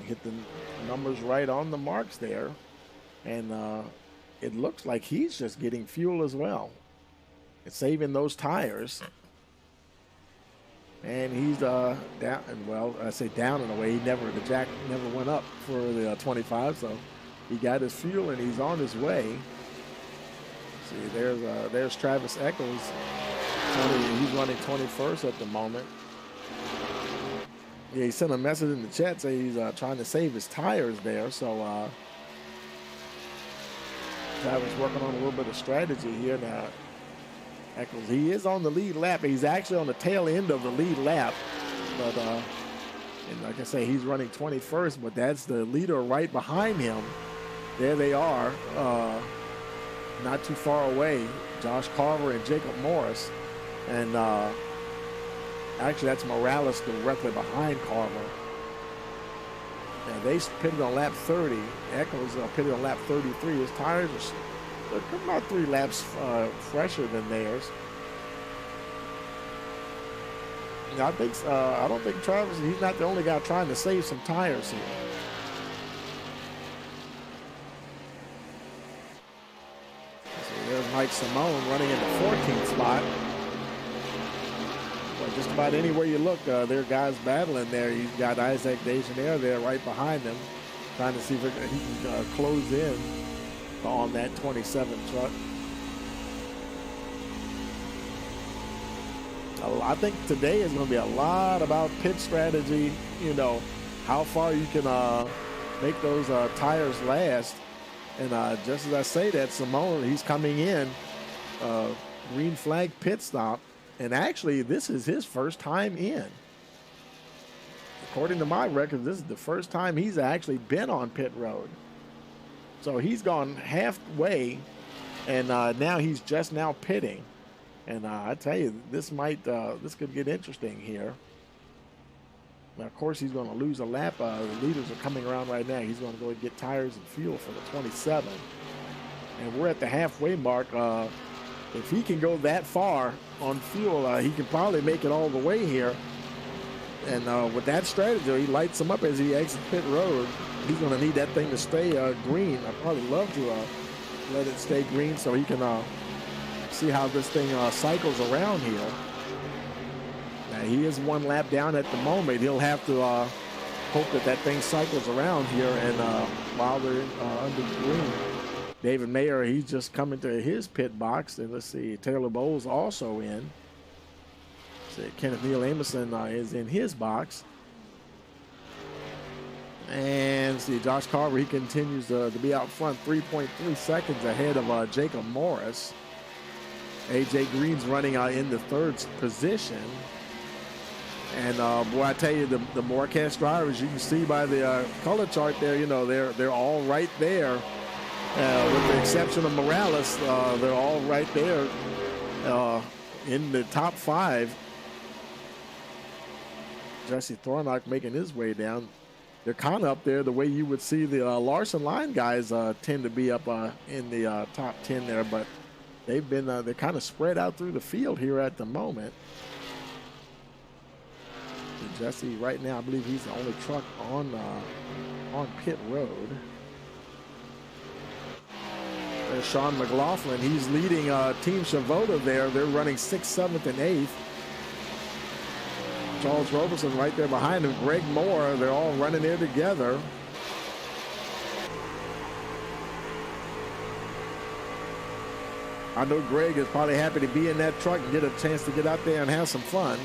hit the numbers right on the marks there, and it looks like he's just getting fuel as well. It's saving those tires. And he's down, well, I say down in a way. The jack never went up for the 25, so he got his fuel and he's on his way. See, there's Travis Eccles. He's running 21st at the moment. Yeah, he sent a message in the chat saying he's trying to save his tires there. So Travis working on a little bit of strategy here now. Eccles, he is on the lead lap. He's actually on the tail end of the lead lap. But and like I say, he's running 21st, but that's the leader right behind him. There they are, not too far away. Josh Carver and Jacob Morris. And actually, that's Morales directly behind Carver. And they pitted on lap 30. Eccles pitted on lap 33. His tires are about 3 laps fresher than theirs. I don't think Travis, he's not the only guy trying to save some tires here. So there's Mike Simone running in the 14th spot. Well, just about anywhere you look, there are guys battling there. You've got Isaac Degenaire there right behind him, trying to see if he can close in on that 27 truck. I think today is going to be a lot about pit strategy, you know, how far you can make those tires last. And just as I say that, Simone, he's coming in, green flag pit stop. And actually, this is his first time in. According to my record, this is the first time he's actually been on pit road. So he's gone halfway, and now he's just now pitting. And I tell you, this could get interesting here. Now, of course, he's going to lose a lap. The leaders are coming around right now. He's going to go and get tires and fuel for the 27. And we're at the halfway mark. If he can go that far on fuel, he can probably make it all the way here. And with that strategy, he lights him up as he exits pit road. He's going to need that thing to stay green. I'd probably love to let it stay green so he can see how this thing cycles around here. Now, he is 1 lap down at the moment. He'll have to hope that thing cycles around here. And while they're under green, David Mayer, he's just coming to his pit box. And let's see, Taylor Bowles also in. See, Kenneth Neal Amerson is in his box. And see, Josh Carver, he continues to be out front, 3.3 seconds ahead of Jacob Morris. AJ Green's running in the 3rd position. And boy, I tell you, the Morecast drivers, you can see by the color chart there, you know, they're all right there. With the exception of Morales, they're all right there in the top 5. Jesse Thornock making his way down. They're kind of up there the way you would see the Larson Line guys tend to be up in the top 10 there, but they're kind of spread out through the field here at the moment. And Jesse right now, I believe he's the only truck on pit road. There's Sean McLaughlin. He's leading Team Shavota there. They're running 6th, 7th, and 8th. Charles Roberson right there behind him. Greg Moore, they're all running there together. I know Greg is probably happy to be in that truck and get a chance to get out there and have some fun.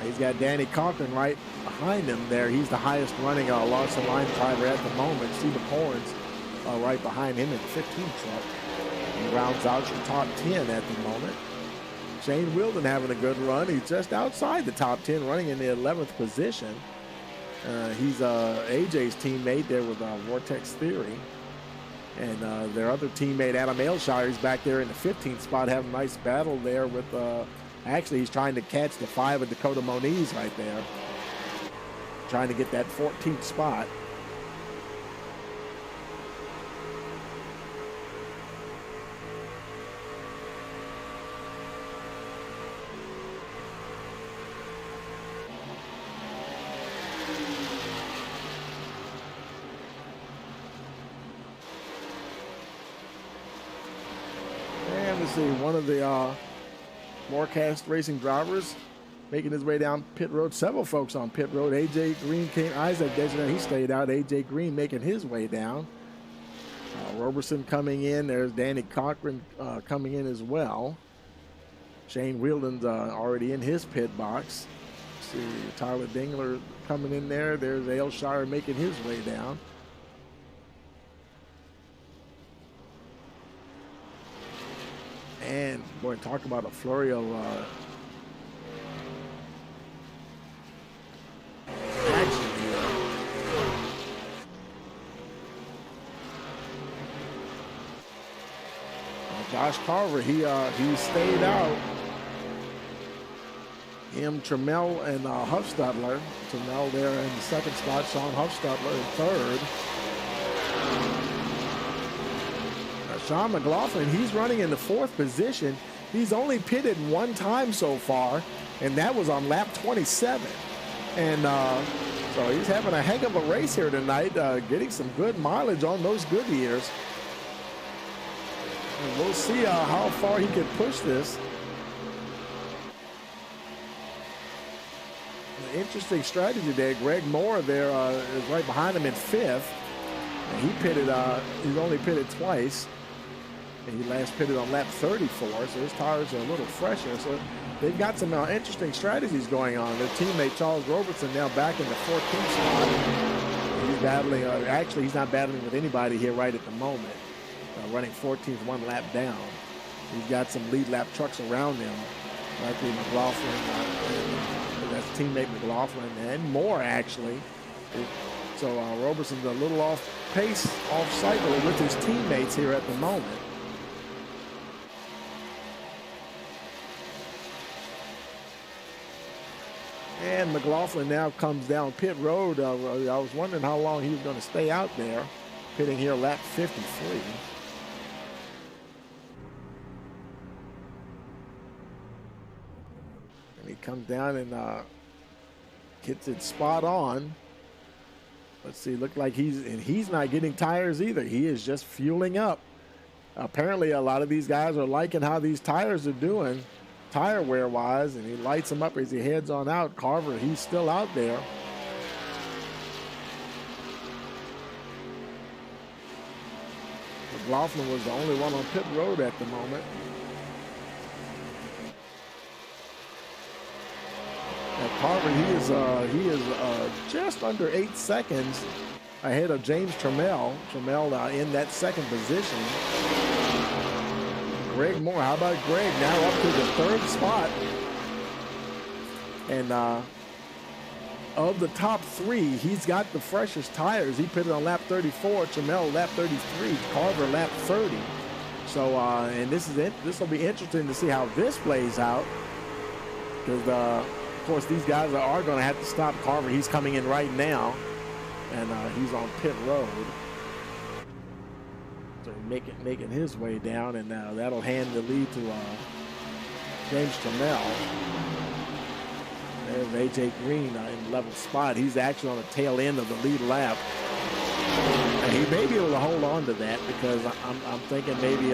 He's got Danny Cochran right behind him there. He's the highest running Larson Line driver at the moment. Stephen Horns right behind him in the 15 truck. He rounds out your top 10 at the moment. Shane Wilden having a good run. He's just outside the top 10, running in the 11th position. He's AJ's teammate there with Vortex Theory. And their other teammate, Adam Ailshire, is back there in the 15th spot, having a nice battle there with, actually he's trying to catch the 5 of Dakota Moniz right there. Trying to get that 14th spot. let's see, one of the Morecast Racing drivers making his way down pit road. Several folks on pit road. AJ Green came. Isaac Desjardins, he stayed out. AJ Green making his way down. Roberson coming in. There's Danny Cochran coming in as well. Shane Wheeldon's already in his pit box. Let's see, Tyler Dingler coming in there. There's Aylshire making his way down. And boy, talk about a flurry of action here. Josh Carver, he stayed out. Him, Trammell, and Huffstutler. Trammell there in the second spot. Sean Huffstutler in third. Sean McLaughlin, he's running in the fourth position. He's only pitted one time so far, and that was on lap 27. And so he's having a heck of a race here tonight, getting some good mileage on those Goodyears. And we'll see how far he can push this. An interesting strategy there. Greg Moore there is right behind him in fifth. And he pitted, he's only pitted twice. And he last pitted on lap 34, so his tires are a little fresher. So they've got some interesting strategies going on. Their teammate Charles Robertson now back in the 14th spot. He's battling, actually he's not battling with anybody here right at the moment. Running 14th, one lap down. He's got some lead lap trucks around him. Likely McLaughlin, that's teammate McLaughlin, and more actually. So Roberson's a little off pace, off cycle with his teammates here at the moment. And McLaughlin now comes down pit road. I was wondering how long he was going to stay out there. Pitting here lap 53. And he comes down and gets it spot on. Let's see, look like he's not getting tires either. He is just fueling up. Apparently a lot of these guys are liking how these tires are doing tire wear wise, and he lights them up as he heads on out. Carver, he's still out there. McLaughlin was the only one on pit road at the moment. Now Carver, he is just under 8 seconds ahead of James Trammell. Trammell in that second position. Greg Moore, how about Greg? Now up to the third spot. And of the top three, he's got the freshest tires. He pitted on lap 34, Trammell lap 33, Carver lap 30. So, and this is it. This will be interesting to see how this plays out. Because, of course, these guys are going to have to stop Carver. He's coming in right now, and he's on pit road. So making his way down, and that'll hand the lead to James Trammell. There's AJ Green in 11th spot. He's actually on the tail end of the lead lap. And he may be able to hold on to that, because I'm thinking maybe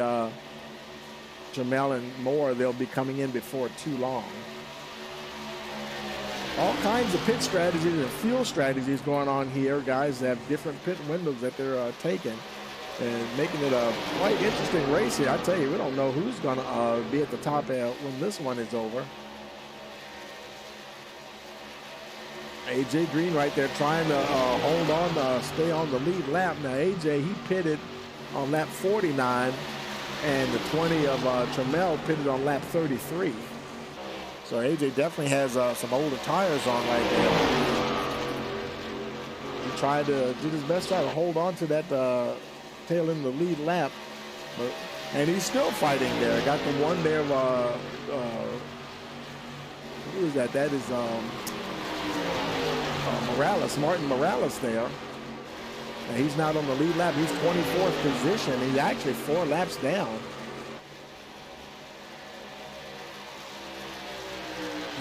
Trammell and Moore, they'll be coming in before too long. All kinds of pit strategies and fuel strategies going on here. Guys have different pit windows that they're taking, and making it a quite interesting race here. I tell you, we don't know who's going to be at the top when this one is over. AJ Green right there trying to hold on, stay on the lead lap. Now AJ, he pitted on lap 49, and the 20 of Trammell pitted on lap 33. So AJ definitely has some older tires on right there. He tried to do his best, try to hold on to that tail in the lead lap, and he's still fighting there. Got the one there. Who is that? That is Morales, Martin Morales there. And he's not on the lead lap. He's 24th position. He's actually 4 laps down.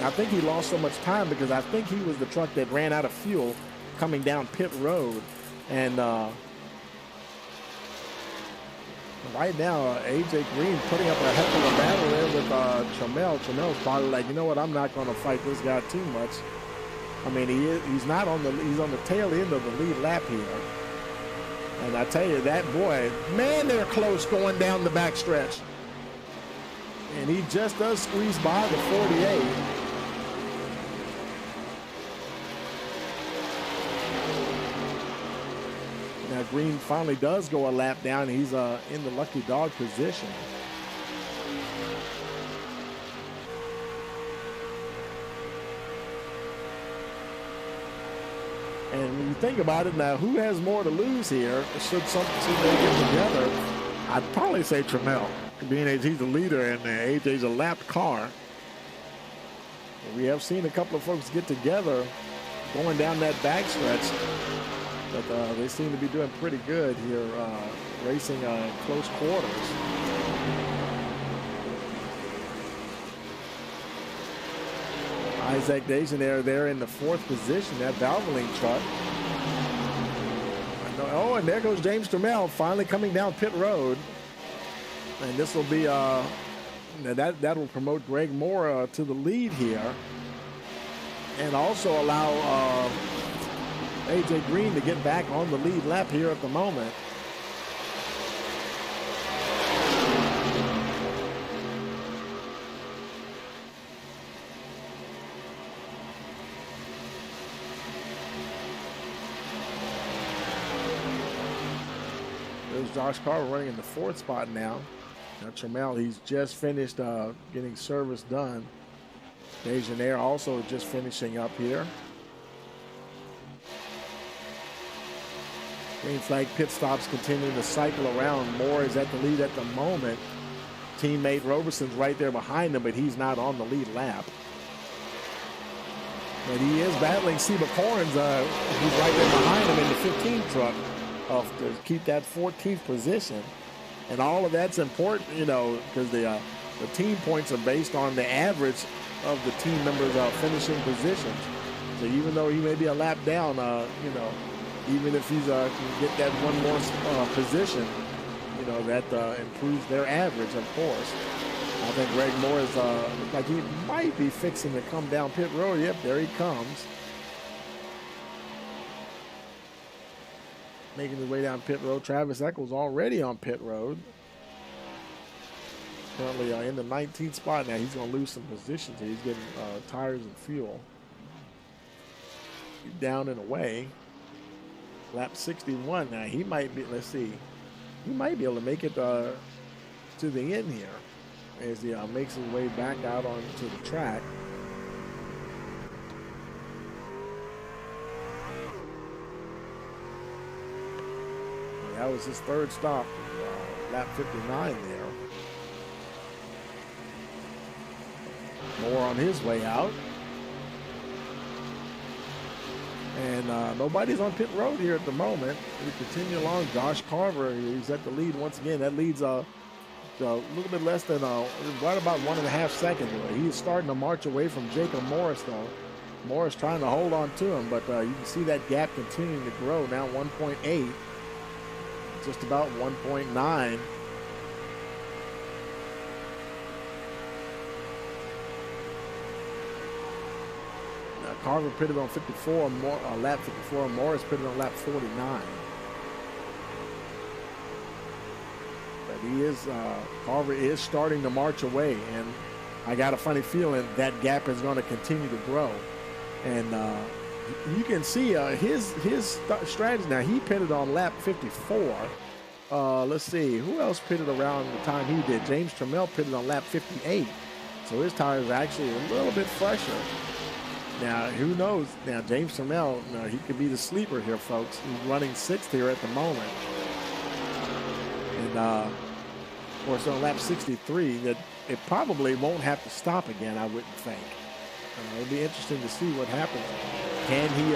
I think he lost so much time because I think he was the truck that ran out of fuel coming down pit road. And Right now, AJ Green putting up a heck of a battle there with Trammell. Trammell's probably like, you know what, I'm not going to fight this guy too much. I mean, he's not on he's on the tail end of the lead lap here. And I tell you, that boy, man, they're close going down the backstretch. And he just does squeeze by the 48. Now Green finally does go a lap down. He's in the lucky dog position. And when you think about it now, who has more to lose here? Should they get together? I'd probably say Trammell, being as he's the leader and AJ's a lapped car. We have seen a couple of folks get together going down that backstretch, but they seem to be doing pretty good here, racing close quarters. Isaac Degenaire there in the 4th position, that Valvoline truck. Oh, and there goes James Trammell finally coming down pit road. And this will be, that will promote Greg Moore to the lead here. And also allow AJ Green to get back on the lead lap here at the moment. There's Josh Carver running in the 4th spot now. Now Trammell, he's just finished getting service done. Degenaire also just finishing up here. Green flag pit stops continuing to cycle around. Moore is at the lead at the moment. Teammate Roberson's right there behind him, but he's not on the lead lap. But he is battling Seba Corns. He's right there behind him in the 15 truck to keep that 14th position. And all of that's important, you know, because the team points are based on the average of the team members' finishing positions. So even though he may be a lap down, you know, even if he's can get that one more position, you know, that improves their average, of course. I think Greg Moore is looks like he might be fixing to come down pit road. Yep, there he comes. Making his way down pit road. Travis Eccles already on pit road. Currently in the 19th spot now. He's going to lose some positions here. He's getting tires and fuel. He's down and away. Lap 61 now. He might be, let's see. He might be able to make it to the end here as he makes his way back out onto the track. That was his 3rd stop, lap 59 there. Moore on his way out. And nobody's on pit road here at the moment. We continue along. Josh Carver, he's at the lead once again. That leads a little bit less than, right about 1.5 seconds. He's starting to march away from Jacob Morris, though. Morris trying to hold on to him, but you can see that gap continuing to grow. Now 1.8. Just about 1.9. Now Carver pitted on 54, lap 54. Morris pitted on lap 49. But he is, Carver is starting to march away, and I got a funny feeling that gap is going to continue to grow. And you can see his strategy now. He pitted on lap 54. Let's see, who else pitted around the time he did? James Trammell pitted on lap 58. So his tires are actually a little bit fresher. Now, who knows? Now, James Trammell, he could be the sleeper here, folks. He's running 6th here at the moment. And, of course, on lap 63, that it probably won't have to stop again, I wouldn't think. It'll be interesting to see what happens. Can he,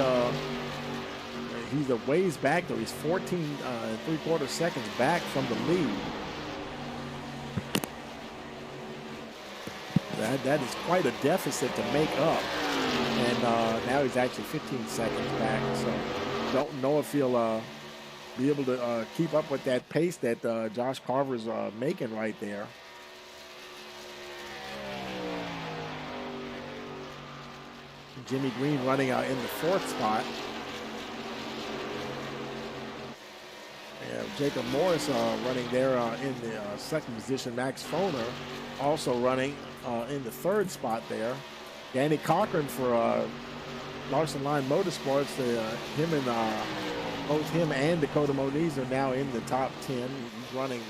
he's a ways back, though. He's 14 3/4 seconds back from the lead. That is quite a deficit to make up. And now he's actually 15 seconds back. So don't know if he'll be able to keep up with that pace that Josh Carver's making right there. Jimmy Green running out in the 4th spot. Jacob Morris running there in the 2nd position. Max Foner also running in the 3rd spot there. Danny Cochran for Larson Line Motorsports. Both him and Dakota Moniz are now in the top 10. He's running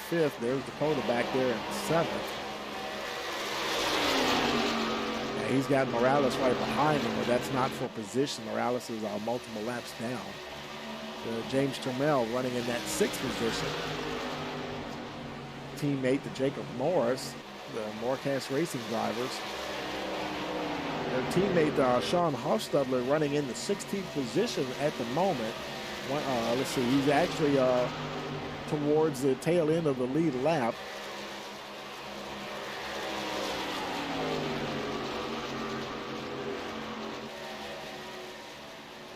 5th. There's Dakota back there in 7th. Yeah, he's got Morales right behind him, but that's not for position. Morales is multiple laps down. James Turmel running in that 6th position. Teammate to Jacob Morris, the Morecast Racing drivers. Their teammate Sean Hofstadler running in the 16th position at the moment. Let's see, he's actually towards the tail end of the lead lap.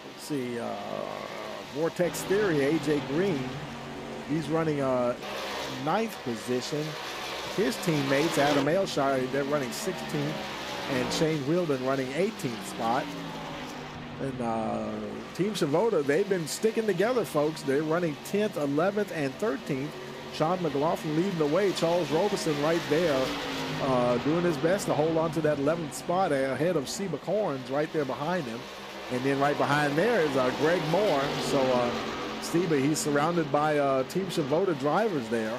Let's see, Vortex Theory, AJ Green, he's running 9th position. His teammates, Adam Ailshire, they're running 16th, and Shane Wielden running 18th spot. And Team Shavoda, they've been sticking together, folks. They're running 10th, 11th, and 13th. Sean McLaughlin leading the way. Charles Robeson right there doing his best to hold on to that 11th spot ahead of Seba Corns right there behind him. And then right behind there is Greg Moore. So Seba, he's surrounded by Team Shavoda drivers there.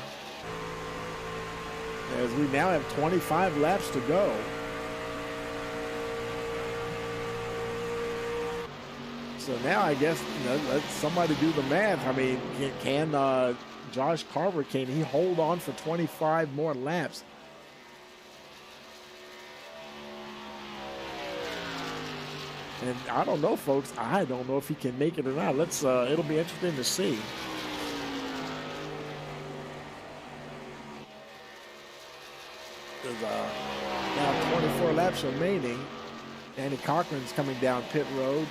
As we now have 25 laps to go. So now I guess, let somebody do the math. I mean, can Josh Carver, can he hold on for 25 more laps? And I don't know, folks. I don't know if he can make it or not. It'll be interesting to see. There's now 24 laps remaining. Danny Cochran's coming down pit road.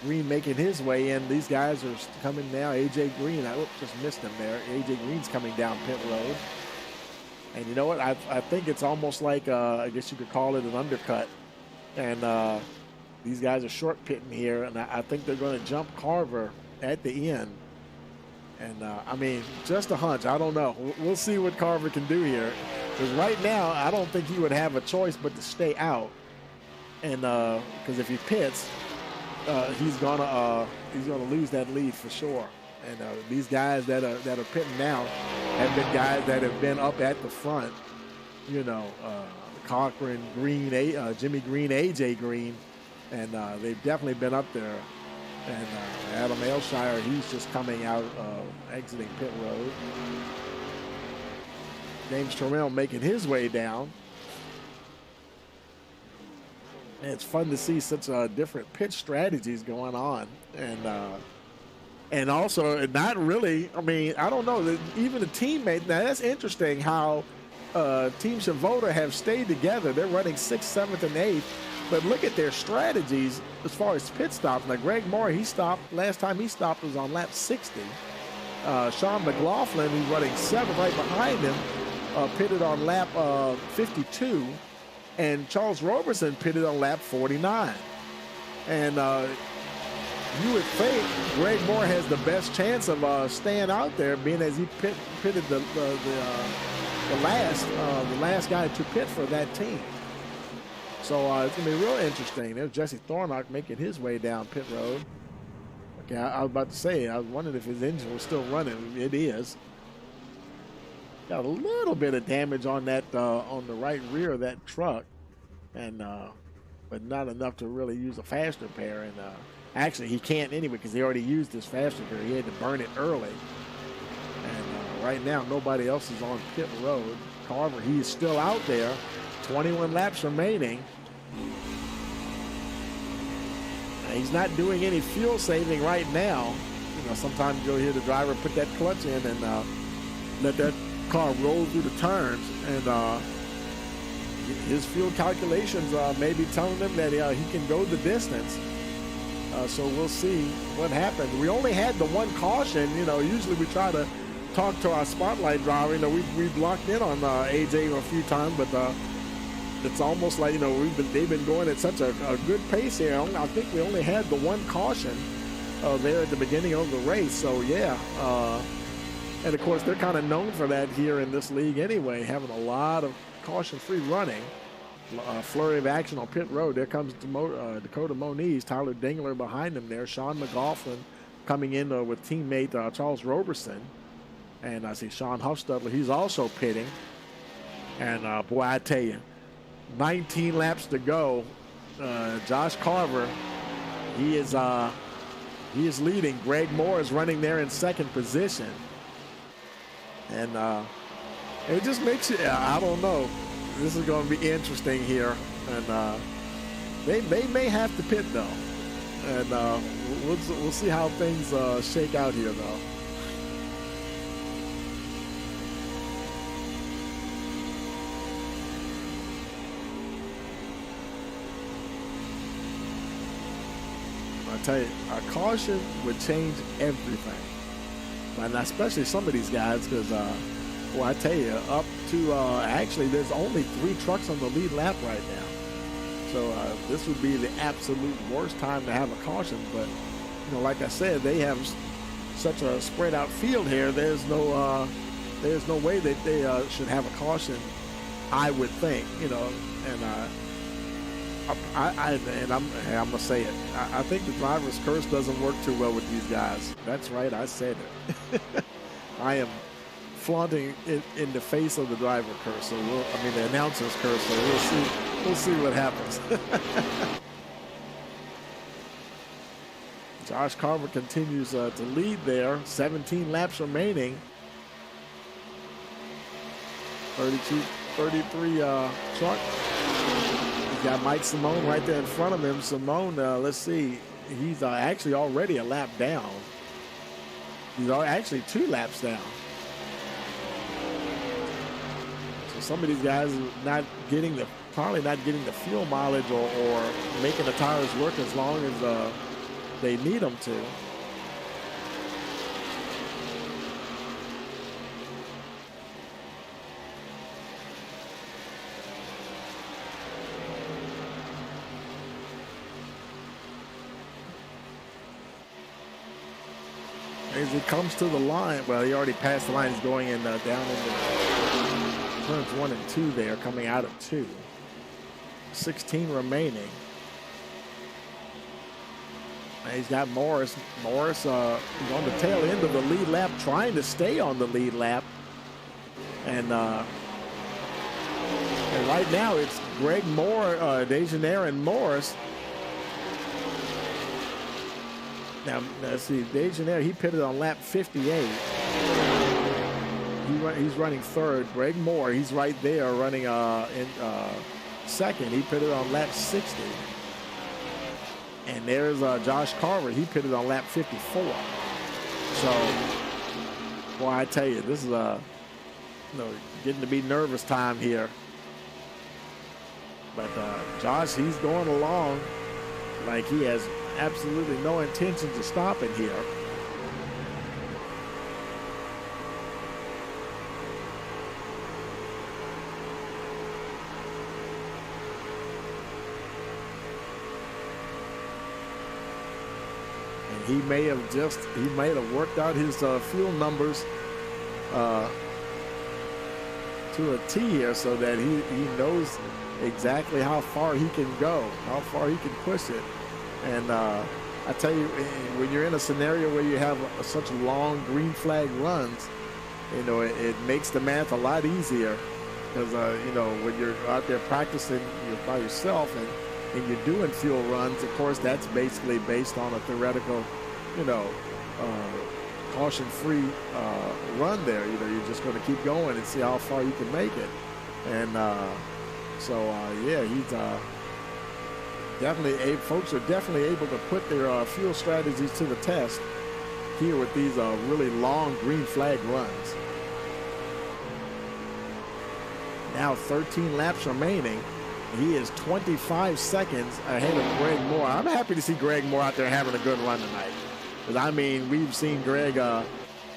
Green making his way in. These guys are coming now. AJ Green, I just missed him there. AJ Green's coming down pit road. And you know what? I think it's almost like, I guess you could call it an undercut. And these guys are short pitting here, and I think they're going to jump Carver at the end. And, I mean, just a hunch. I don't know. We'll see what Carver can do here. Because right now, I don't think he would have a choice but to stay out. And because if he pits, he's gonna lose that lead for sure. And these guys that are pitting now have been guys that have been up at the front. Cochran, Green, Jimmy Green, AJ Green, and they've definitely been up there. And Adam Ailshire, he's just coming out, exiting pit road. James Turmel making his way down. And it's fun to see such different pitch strategies going on. And also, not really, I mean, I don't know, even the teammate, now that's interesting how Team Shavoda have stayed together. They're running 6th, 7th, and 8th. But look at their strategies as far as pit stops. Now, Greg Moore, last time he stopped was on lap 60. Sean McLaughlin, who's running 7th right behind him, pitted on lap 52. And Charles Roberson pitted on lap 49. And you would think Greg Moore has the best chance of staying out there, being as he pitted the last guy to pit for that team. So it's going to be real interesting. There's Jesse Thornock making his way down pit road. Okay, I was about to say, I was wondering if his engine was still running. It is. Got a little bit of damage on that on the right rear of that truck, and but not enough to really use a fast repair. And actually, he can't anyway because he already used his fast repair. He had to burn it early. And right now, nobody else is on pit road. Carver, he is still out there. 21 laps remaining. He's not doing any fuel saving right now. Sometimes you'll hear the driver put that clutch in and let that car roll through the turns, and his fuel calculations may be telling him that he can go the distance. So we'll see what happens. We only had the one caution. You know, usually we try to talk to our spotlight driver. You know, we've locked in on AJ a few times, but it's almost like, you know, they've been going at such a good pace here. I think we only had the one caution there at the beginning of the race. So yeah, and of course they're kind of known for that here in this league anyway, having a lot of caution-free running. Flurry of action on pit road. There comes Dakota Moniz, Tyler Dingler behind him there. Sean McLaughlin coming in with teammate Charles Roberson. And I see Sean Huffstudler, he's also pitting. And boy, I tell you, 19 laps to go. Josh Carver, he is leading. Greg Moore is running there in second position. And it just makes you, I don't know. This is going to be interesting here, and they may have to pit though, and we'll see how things shake out here though. I tell you, a caution would change everything, and especially some of these guys, because. Well, I tell you, up to actually, there's only 3 trucks on the lead lap right now. So this would be the absolute worst time to have a caution. But, you know, like I said, they have such a spread out field here. There's no way that they should have a caution, I would think, you know. And I'm gonna say it. I think the driver's curse doesn't work too well with these guys. That's right, I said it. I am flaunting it in the face of the driver curse. So the announcer's curse. So we'll see what happens. Josh Carver continues to lead there. 17 laps remaining. 33 truck. He's got Mike Simone right there in front of him. Simone, let's see, he's actually already a lap down. He's actually 2 laps down. Some of these guys are probably not getting the fuel mileage or making the tires work as long as they need them to. As he comes to the line, well, he already passed the line. He's going in down into turns 1 and 2 there, coming out of 2. 16 remaining. And he's got Morris. Morris is on the tail end of the lead lap, trying to stay on the lead lap. And right now it's Greg Moore, Degenaire, and Morris. Now, let's see, Degenaire, he pitted on lap 58. He's running third. Greg Moore, he's right there running in second. He pitted on lap 60. And there's Josh Carver. He pitted on lap 54. So, boy, I tell you, this is getting to be nervous time here. But Josh, he's going along like he has absolutely no intentions of stopping here. He may have worked out his fuel numbers to a T here, so that he knows exactly how far he can go, how far he can push it. And I tell you, when you're in a scenario where you have such long green flag runs, you know, it makes the math a lot easier, because you know, when you're out there practicing by yourself and you're doing fuel runs, of course, that's basically based on a theoretical, you know, caution-free run there. You know, you're just going to keep going and see how far you can make it. And yeah, he's definitely, folks are definitely able to put their fuel strategies to the test here with these really long green flag runs. Now 13 laps remaining. He is 25 seconds ahead of Greg Moore. I'm happy to see Greg Moore out there having a good run tonight. Because, I mean, we've seen Greg,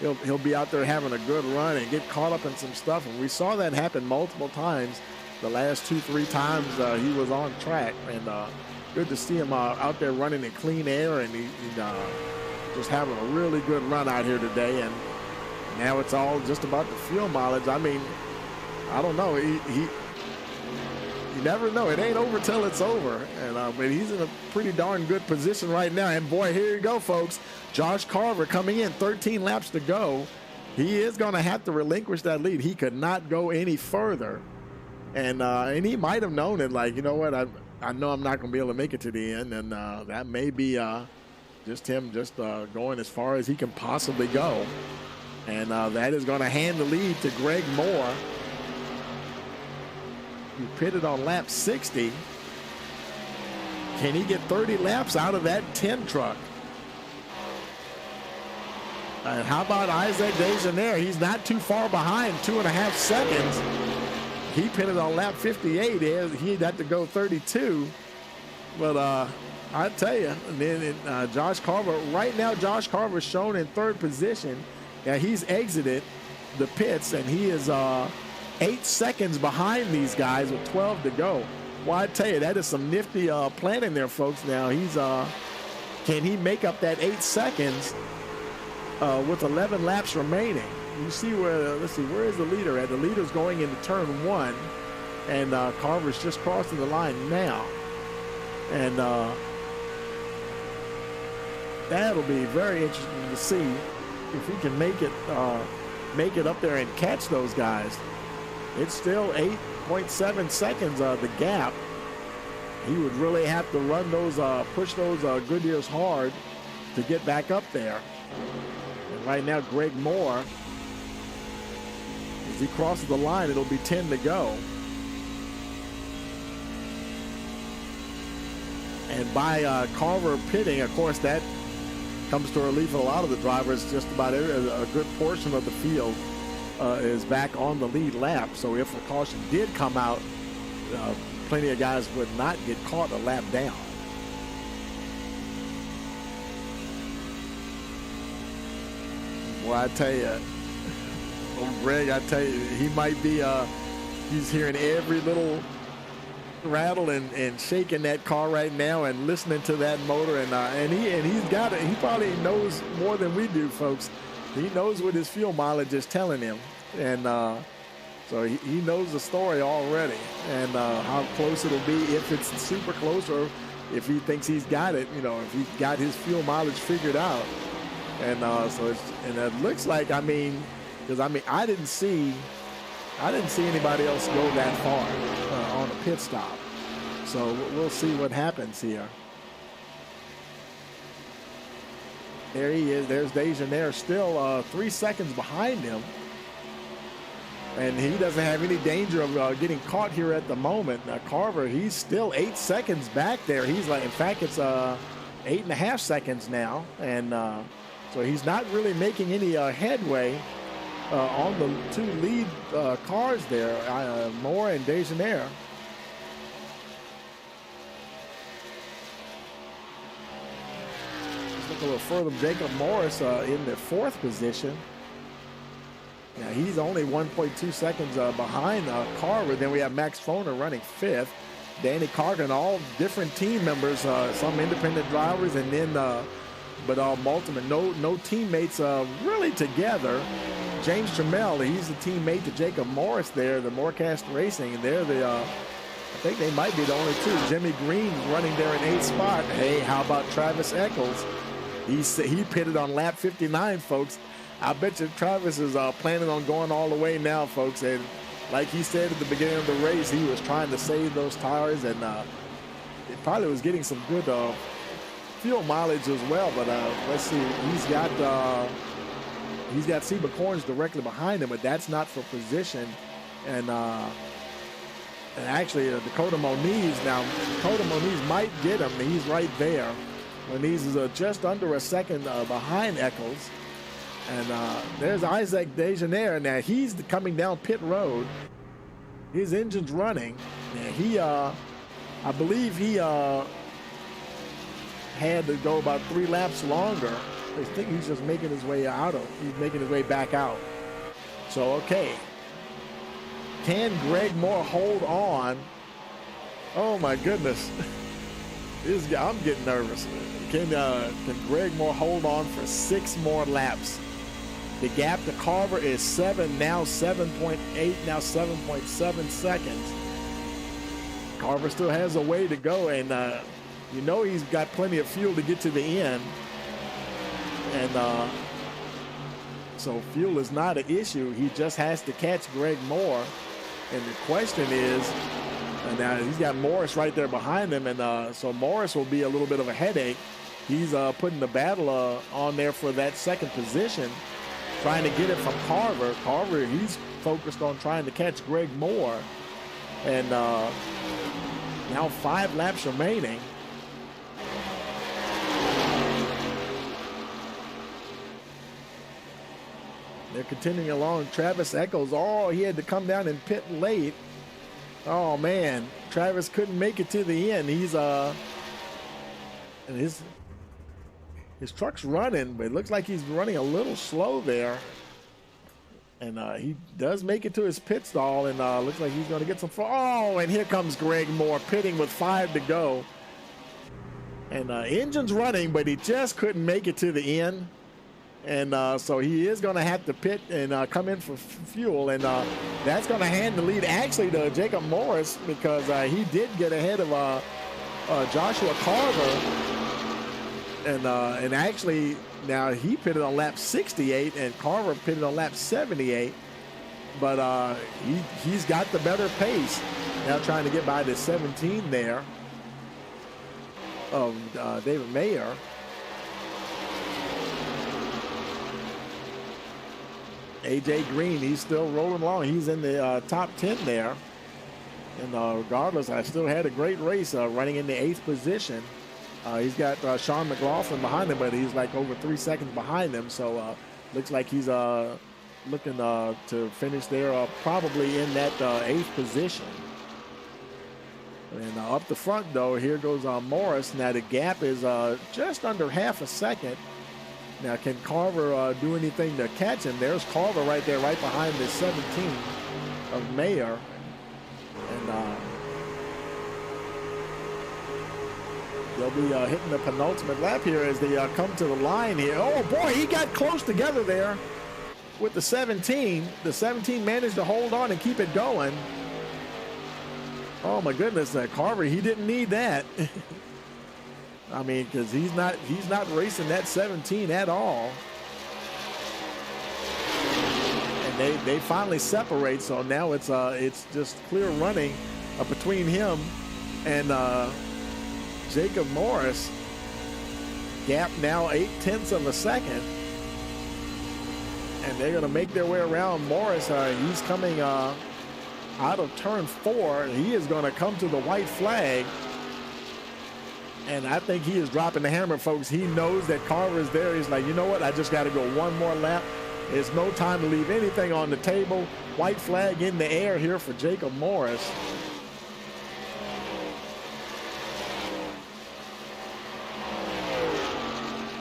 he'll be out there having a good run and get caught up in some stuff. And we saw that happen multiple times the last 2-3 times he was on track. And good to see him out there running in clean air, and he just having a really good run out here today. And now it's all just about the fuel mileage. I mean, I don't know. You never know. It ain't over till it's over. And but he's in a pretty darn good position right now. And boy, here you go, folks. Josh Carver coming in, 13 laps to go. He is going to have to relinquish that lead. He could not go any further. And he might have known it. Like, you know what? I know I'm not going to be able to make it to the end. And that may be just him going as far as he can possibly go. And that is going to hand the lead to Greg Moore, who pitted on lap 60. Can he get 30 laps out of that 10 truck? And how about Isaac Dejaneire? He's not too far behind, 2.5 seconds. He pitted on lap 58. He'd have to go 32. But I tell you, and then Josh Carver, right now Josh Carver is shown in third position. Yeah, he's exited the pits, and he is 8 seconds behind these guys with 12 to go. Well, I tell you, that is some nifty planning there, folks. Now he's can he make up that 8 seconds with 11 laps remaining? You see where? Let's see, where is the leader at? The leader's going into turn 1, and Carver's just crossing the line now, and that'll be very interesting to see if he can make it up there and catch those guys. It's still 8.7 seconds the gap. He would really have to run those, push those Goodyears hard to get back up there. And right now, Greg Moore, as he crosses the line, it'll be 10 to go. And by Carver pitting, of course, that comes to relief of a lot of the drivers. Just about a good portion of the field is back on the lead lap. So if the caution did come out, plenty of guys would not get caught a lap down. Well, I tell you, Greg, I tell you, he might be, he's hearing every little rattle and shaking that car right now and listening to that motor, and he's got it. He probably knows more than we do, folks. He knows what his fuel mileage is telling him, and so he knows the story already, and how close it'll be, if it's super close, or if he thinks he's got it, if he's got his fuel mileage figured out. And and it looks like, I didn't see anybody else go that far on a pit stop. So we'll see what happens here. There he is. There's Dejaneire, still 3 seconds behind him. And he doesn't have any danger of getting caught here at the moment. Carver, he's still 8 seconds back there. He's like, in fact, it's 8.5 seconds now. And so he's not really making any headway on the two lead cars there, Moore and Dejaneire. Let's look a little further. Jacob Morris in the fourth position. Now he's only 1.2 seconds behind Carver. Then we have Max Foner running fifth. Danny Cargan, all different team members, some independent drivers, and then but all multiple, no teammates really together. James Trammell, he's the teammate to Jacob Morris there, the Morecast Racing, and they're the, I think they might be the only two. Jimmy Green's running there in 8th spot. Hey, how about Travis Eccles? He pitted on lap 59, folks. I bet you Travis is planning on going all the way now, folks. And like he said at the beginning of the race, he was trying to save those tires, and it probably was getting some good fuel mileage as well. But let's see, he's got Seba Corns directly behind him, but that's not for position. And actually, Dakota Moniz might get him. He's right there. Moniz is just under a second behind Eccles. And there's Isaac Dejaneire. Now he's coming down pit road. His engine's running. Yeah, I believe he had to go about 3 laps longer. I think he's just making his way he's making his way back out. So, okay. Can Greg Moore hold on? Oh my goodness. I'm getting nervous. Can Greg Moore hold on for 6 more laps? The gap to Carver is 7, now 7.8, now 7.7 seconds. Carver still has a way to go, and he's got plenty of fuel to get to the end. And so fuel is not an issue. He just has to catch Greg Moore. And the question is, and now he's got Morris right there behind him, and so Morris will be a little bit of a headache. He's putting the battle on there for that second position, trying to get it from Carver. Carver, he's focused on trying to catch Greg Moore. And now 5 laps remaining. They're continuing along. Travis Eccles, he had to come down and pit late. Oh man, Travis couldn't make it to the end. He's and his truck's running, but it looks like he's running a little slow there. And he does make it to his pit stall, and looks like he's going to get some. And here comes Greg Moore pitting with 5 to go. And engine's running, but he just couldn't make it to the end. And so he is going to have to pit and come in for fuel. And that's going to hand the lead actually to Jacob Morris, because he did get ahead of Joshua Carver. And actually, now he pitted on lap 68 and Carver pitted on lap 78. But he's got the better pace. Now trying to get by the 17 there of David Mayer. AJ Green, he's still rolling along. He's in the top 10 there. And regardless, I still had a great race running in the 8th position. He's got Sean McLaughlin behind him, but he's like over 3 seconds behind him. So looks like he's looking to finish there probably in that 8th position. And up the front, though, here goes Morris. Now the gap is just under half a second. Now, can Carver do anything to catch him? There's Carver right there, right behind the 17 of Mayer. And they'll be hitting the penultimate lap here as they come to the line here. Oh, boy, he got close together there with the 17. The 17 managed to hold on and keep it going. Oh, my goodness, Carver, he didn't need that. I mean, because he's not racing that 17 at all. And they finally separate, so now it's just clear running between him and Jacob Morris. Gap now 0.8 of a second. And they're going to make their way around Morris. He's coming out of turn 4. He is going to come to the white flag. And I think he is dropping the hammer, folks. He knows that Carver is there. He's like, you know what? I just got to go one more lap. There's no time to leave anything on the table. White flag in the air here for Jacob Morris.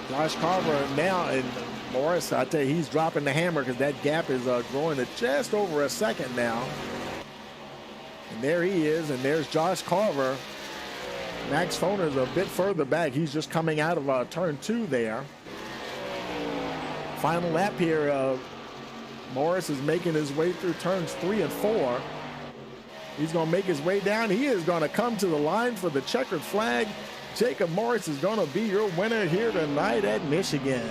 Josh Carver now, and Morris, I tell you, he's dropping the hammer because that gap is growing to just over a second now. And there he is, and there's Josh Carver. Max Foner's a bit further back. He's just coming out of turn 2 there. Final lap here. Morris is making his way through turns 3 and 4. He's going to make his way down. He is going to come to the line for the checkered flag. Jacob Morris is going to be your winner here tonight at Michigan.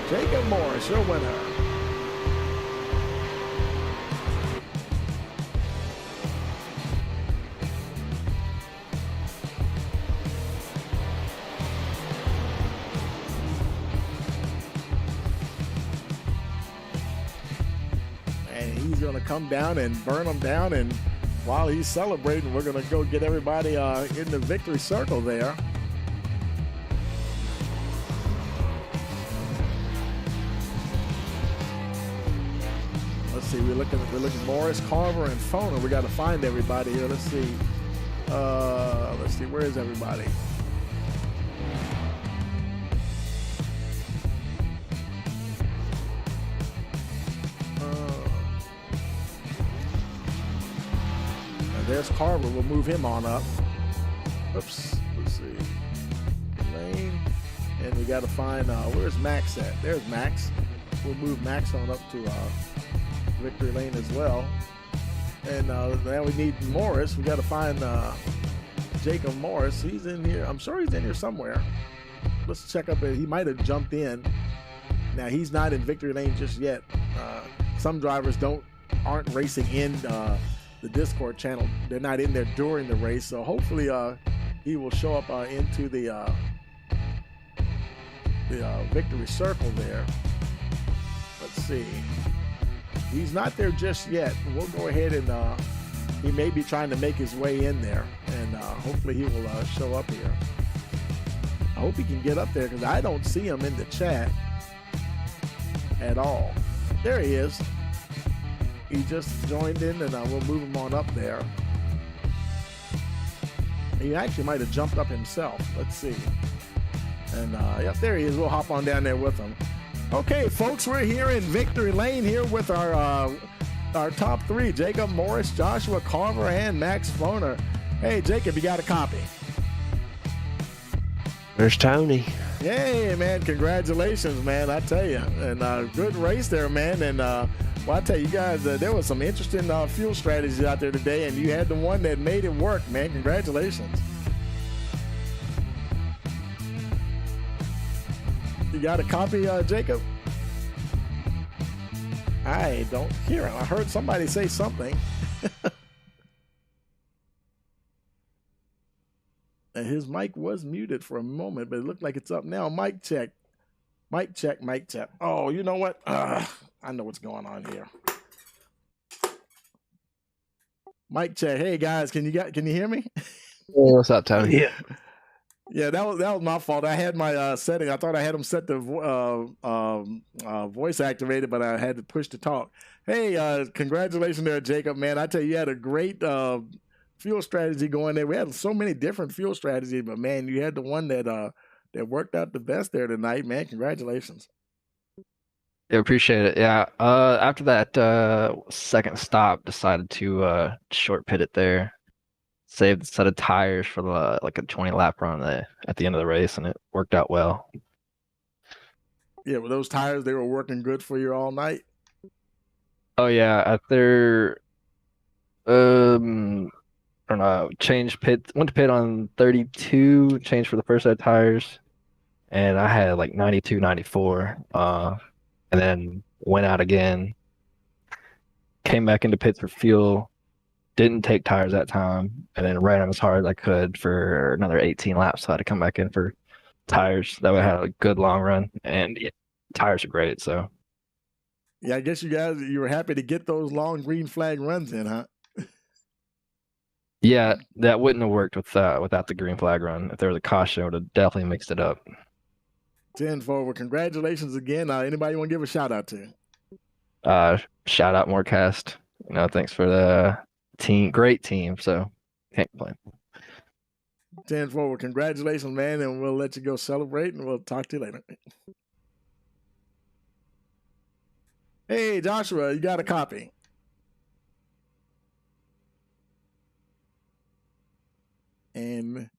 Jacob Morris, your winner. come down and burn them down. And while he's celebrating, we're going to go get everybody in the victory circle there. Let's see, we're looking Morris, Carver, and Foner. We got to find everybody here. Let's see. Where is everybody? There's Carver. We'll move him on up. Oops. Let's see. Lane. And we got to find, where's Max at? There's Max. We'll move Max on up to victory lane as well. And now we need Morris. We got to find Jacob Morris. He's in here. I'm sure he's in here somewhere. Let's check up. He might have jumped in. Now, he's not in victory lane just yet. Some drivers aren't racing in the Discord channel. They're not in there during the race, so hopefully he will show up into the victory circle there. Let's see. He's not there just yet. We'll go ahead and he may be trying to make his way in there, and hopefully he will show up here. I hope he can get up there because I don't see him in the chat at all. There he is. He just joined in, and we'll move him on up there. He actually might have jumped up himself. Let's see. And yep, there he is. We'll hop on down there with him. Okay, folks, we're here in victory lane here with our top three: Jacob Morris, Joshua Carver, and Max Foner. Hey, Jacob, you got a copy? There's Tony. Hey, man, congratulations, man, I tell you. And good race there, man. And well, I tell you guys, there was some interesting fuel strategies out there today, and you had the one that made it work, man. Congratulations. You got a copy, Jacob? I don't hear him. I heard somebody say something. And his mic was muted for a moment, but it looked like it's up now. Mic check. Mic check, mic check. Oh, you know what? I know what's going on here. Mic check. Hey guys, can you hear me? Hey, what's up, Tony? Yeah. Yeah, that was my fault. I had my setting. I thought I had them set the voice activated, but I had to push to talk. Hey, congratulations there, Jacob, man. I tell you had a great fuel strategy going there. We had so many different fuel strategies, but man, you had the one that worked out the best there tonight, man. Congratulations. Yeah, appreciate it. Yeah. After that second stop, decided to short pit it there. Saved a set of tires for like a 20-lap run at the end of the race, and it worked out well. Yeah, well, those tires, they were working good for you all night? Oh, yeah. After, I don't know, went to pit on 32, changed for the first set of tires, and I had like 92, 94, and then went out again, came back into pits for fuel, didn't take tires that time, and then ran them as hard as I could for another 18 laps. So I had to come back in for tires. That way I had a good long run, and yeah, tires are great. So yeah, I guess you were happy to get those long green flag runs in, huh? Yeah, that wouldn't have worked without the green flag run. If there was a caution, I would have definitely mixed it up. 10-4. Well, congratulations again. Anybody want to give a shout out to? Shout out Morecast. Thanks for the team, great team. So can't complain. 10-4. Well, congratulations, man, and we'll let you go celebrate, and we'll talk to you later. Hey, Joshua, you got a copy? And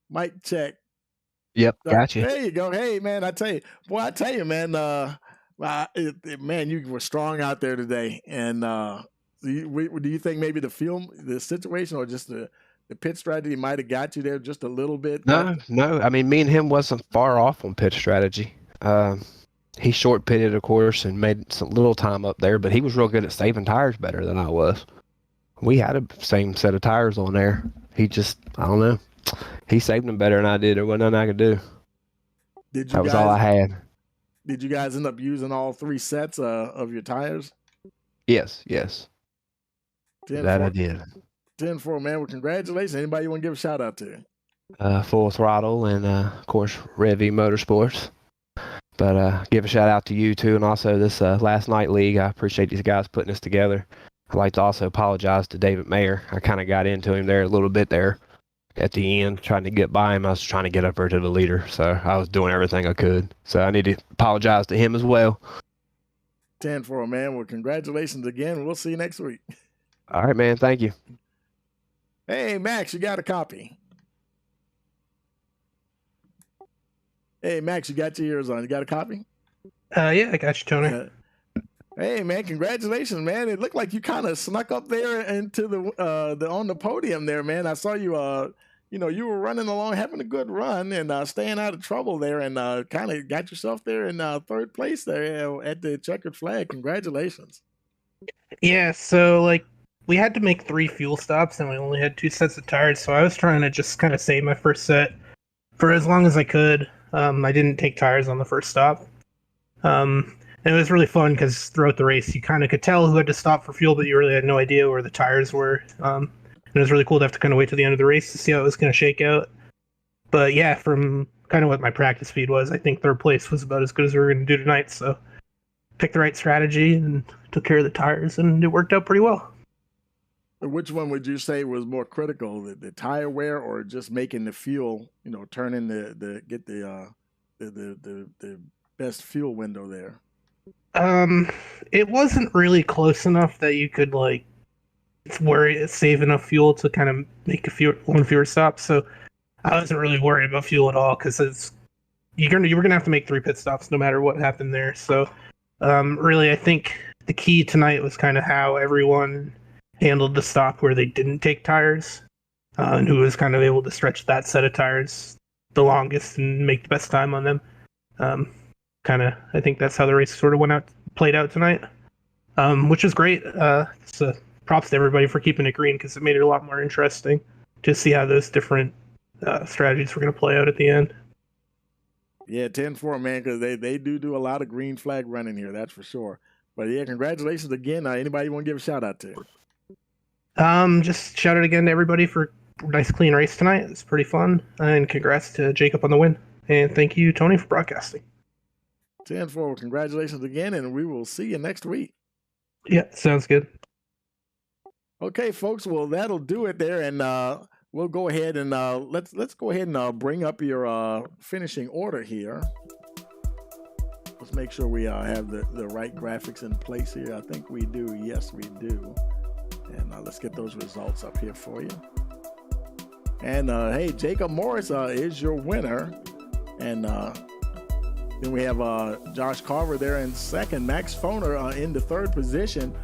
mic check. Yep, gotcha. There you go. Hey, man, I tell you, man, man, you were strong out there today. And do you think maybe the situation, or just the pit strategy might have got you there just a little bit? No. I mean, me and him wasn't far off on pit strategy. He short pitted, of course, and made some little time up there, but he was real good at saving tires better than I was. We had the same set of tires on there. He just, I don't know. He saved them better than I did. There wasn't nothing I could do. That was all I had. Did you guys end up using all three sets of your tires? Yes. That I did. 10-4, man. Well, congratulations. Anybody you want to give a shout out to? Full Throttle and, of course, Revy Motorsports. But give a shout out to you, too, and also this last night league. I appreciate these guys putting this together. I'd like to also apologize to David Mayer. I kind of got into him there a little bit there at the end, trying to get by him. I was trying to get up there to the leader, so I was doing everything I could. So I need to apologize to him as well. 10-4, man. Well, congratulations again. We'll see you next week. All right, man. Thank you. Hey, Max, you got a copy? Hey, Max, you got your ears on. You got a copy? Yeah, I got you, Tony. Hey, man, congratulations, man. It looked like you kind of snuck up there into the on the podium there, man. I saw you, you were running along, having a good run and staying out of trouble there and kind of got yourself there in third place there at the checkered flag. Congratulations. Yeah, so, we had to make 3 fuel stops and we only had 2 sets of tires, so I was trying to just kind of save my first set for as long as I could. I didn't take tires on the first stop. And it was really fun because throughout the race, you kind of could tell who had to stop for fuel, but you really had no idea where the tires were. And it was really cool to have to kind of wait to the end of the race to see how it was going to shake out. But yeah, from kind of what my practice speed was, I think third place was about as good as we were going to do tonight. So picked the right strategy and took care of the tires, and it worked out pretty well. Which one would you say was more critical, the tire wear or just making the fuel, turning get the best fuel window there? It wasn't really close enough that you could save enough fuel to kind of make one fewer stop. So I wasn't really worried about fuel at all because you were gonna have to make 3 pit stops no matter what happened there. So really, I think the key tonight was kind of how everyone handled the stop where they didn't take tires, and who was kind of able to stretch that set of tires the longest and make the best time on them. I think that's how the race sort of played out tonight, which is great. So props to everybody for keeping it green because it made it a lot more interesting to see how those different strategies were going to play out at the end. Yeah, 10-4, man, because they do a lot of green flag running here, that's for sure. But yeah, congratulations again. Anybody you want to give a shout out to? Just shout out again to everybody for a nice clean race tonight. It's pretty fun, and congrats to Jacob on the win. And thank you, Tony, for broadcasting. 10-4, congratulations again, and we will see you next week. Yeah, sounds good. Okay, folks, well, that'll do it there, and we'll go ahead and let's go ahead and bring up your finishing order here. Let's make sure we have the right graphics in place here. I think we do. Yes, we do. And let's get those results up here for you. And hey, Jacob Morris is your winner. And then we have Josh Carver there in second. Max Foner in the third position.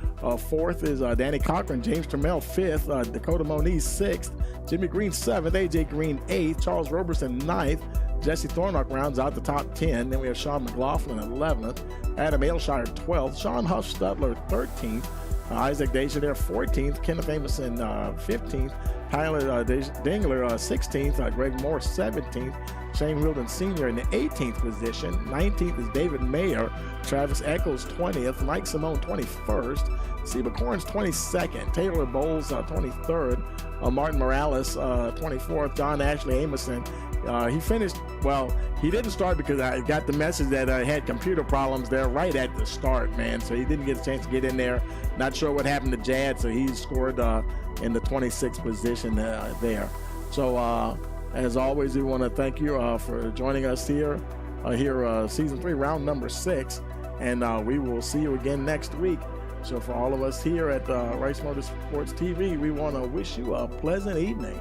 Fourth is Danny Cochran. James Trammell fifth. Dakota Moniz sixth. Jimmy Green seventh. AJ Green eighth. Charles Roberson ninth. Jesse Thornock rounds out the top 10. Then we have Sean McLaughlin 11th. Adam Ailshire 12th. Sean Huff-Studler 13th. Isaac Deschanel 14th. Kenneth Amerson 15th. Tyler Dingler 16th. Greg Moore 17th. Shane Wilden Sr. in the 18th position. 19th is David Mayer. Travis Eccles 20th. Mike Simone 21st. Seba Corns 22nd. Taylor Bowles 23rd. Martin Morales 24th. John Ashley Amerson. He finished, well, he didn't start because I got the message that I had computer problems there right at the start, man. So he didn't get a chance to get in there. Not sure what happened to Jad, so he scored in the 26th position there. So as always, we want to thank you for joining us here, season 3, round number 6. And we will see you again next week. So for all of us here at Rice Motorsports TV, we want to wish you a pleasant evening.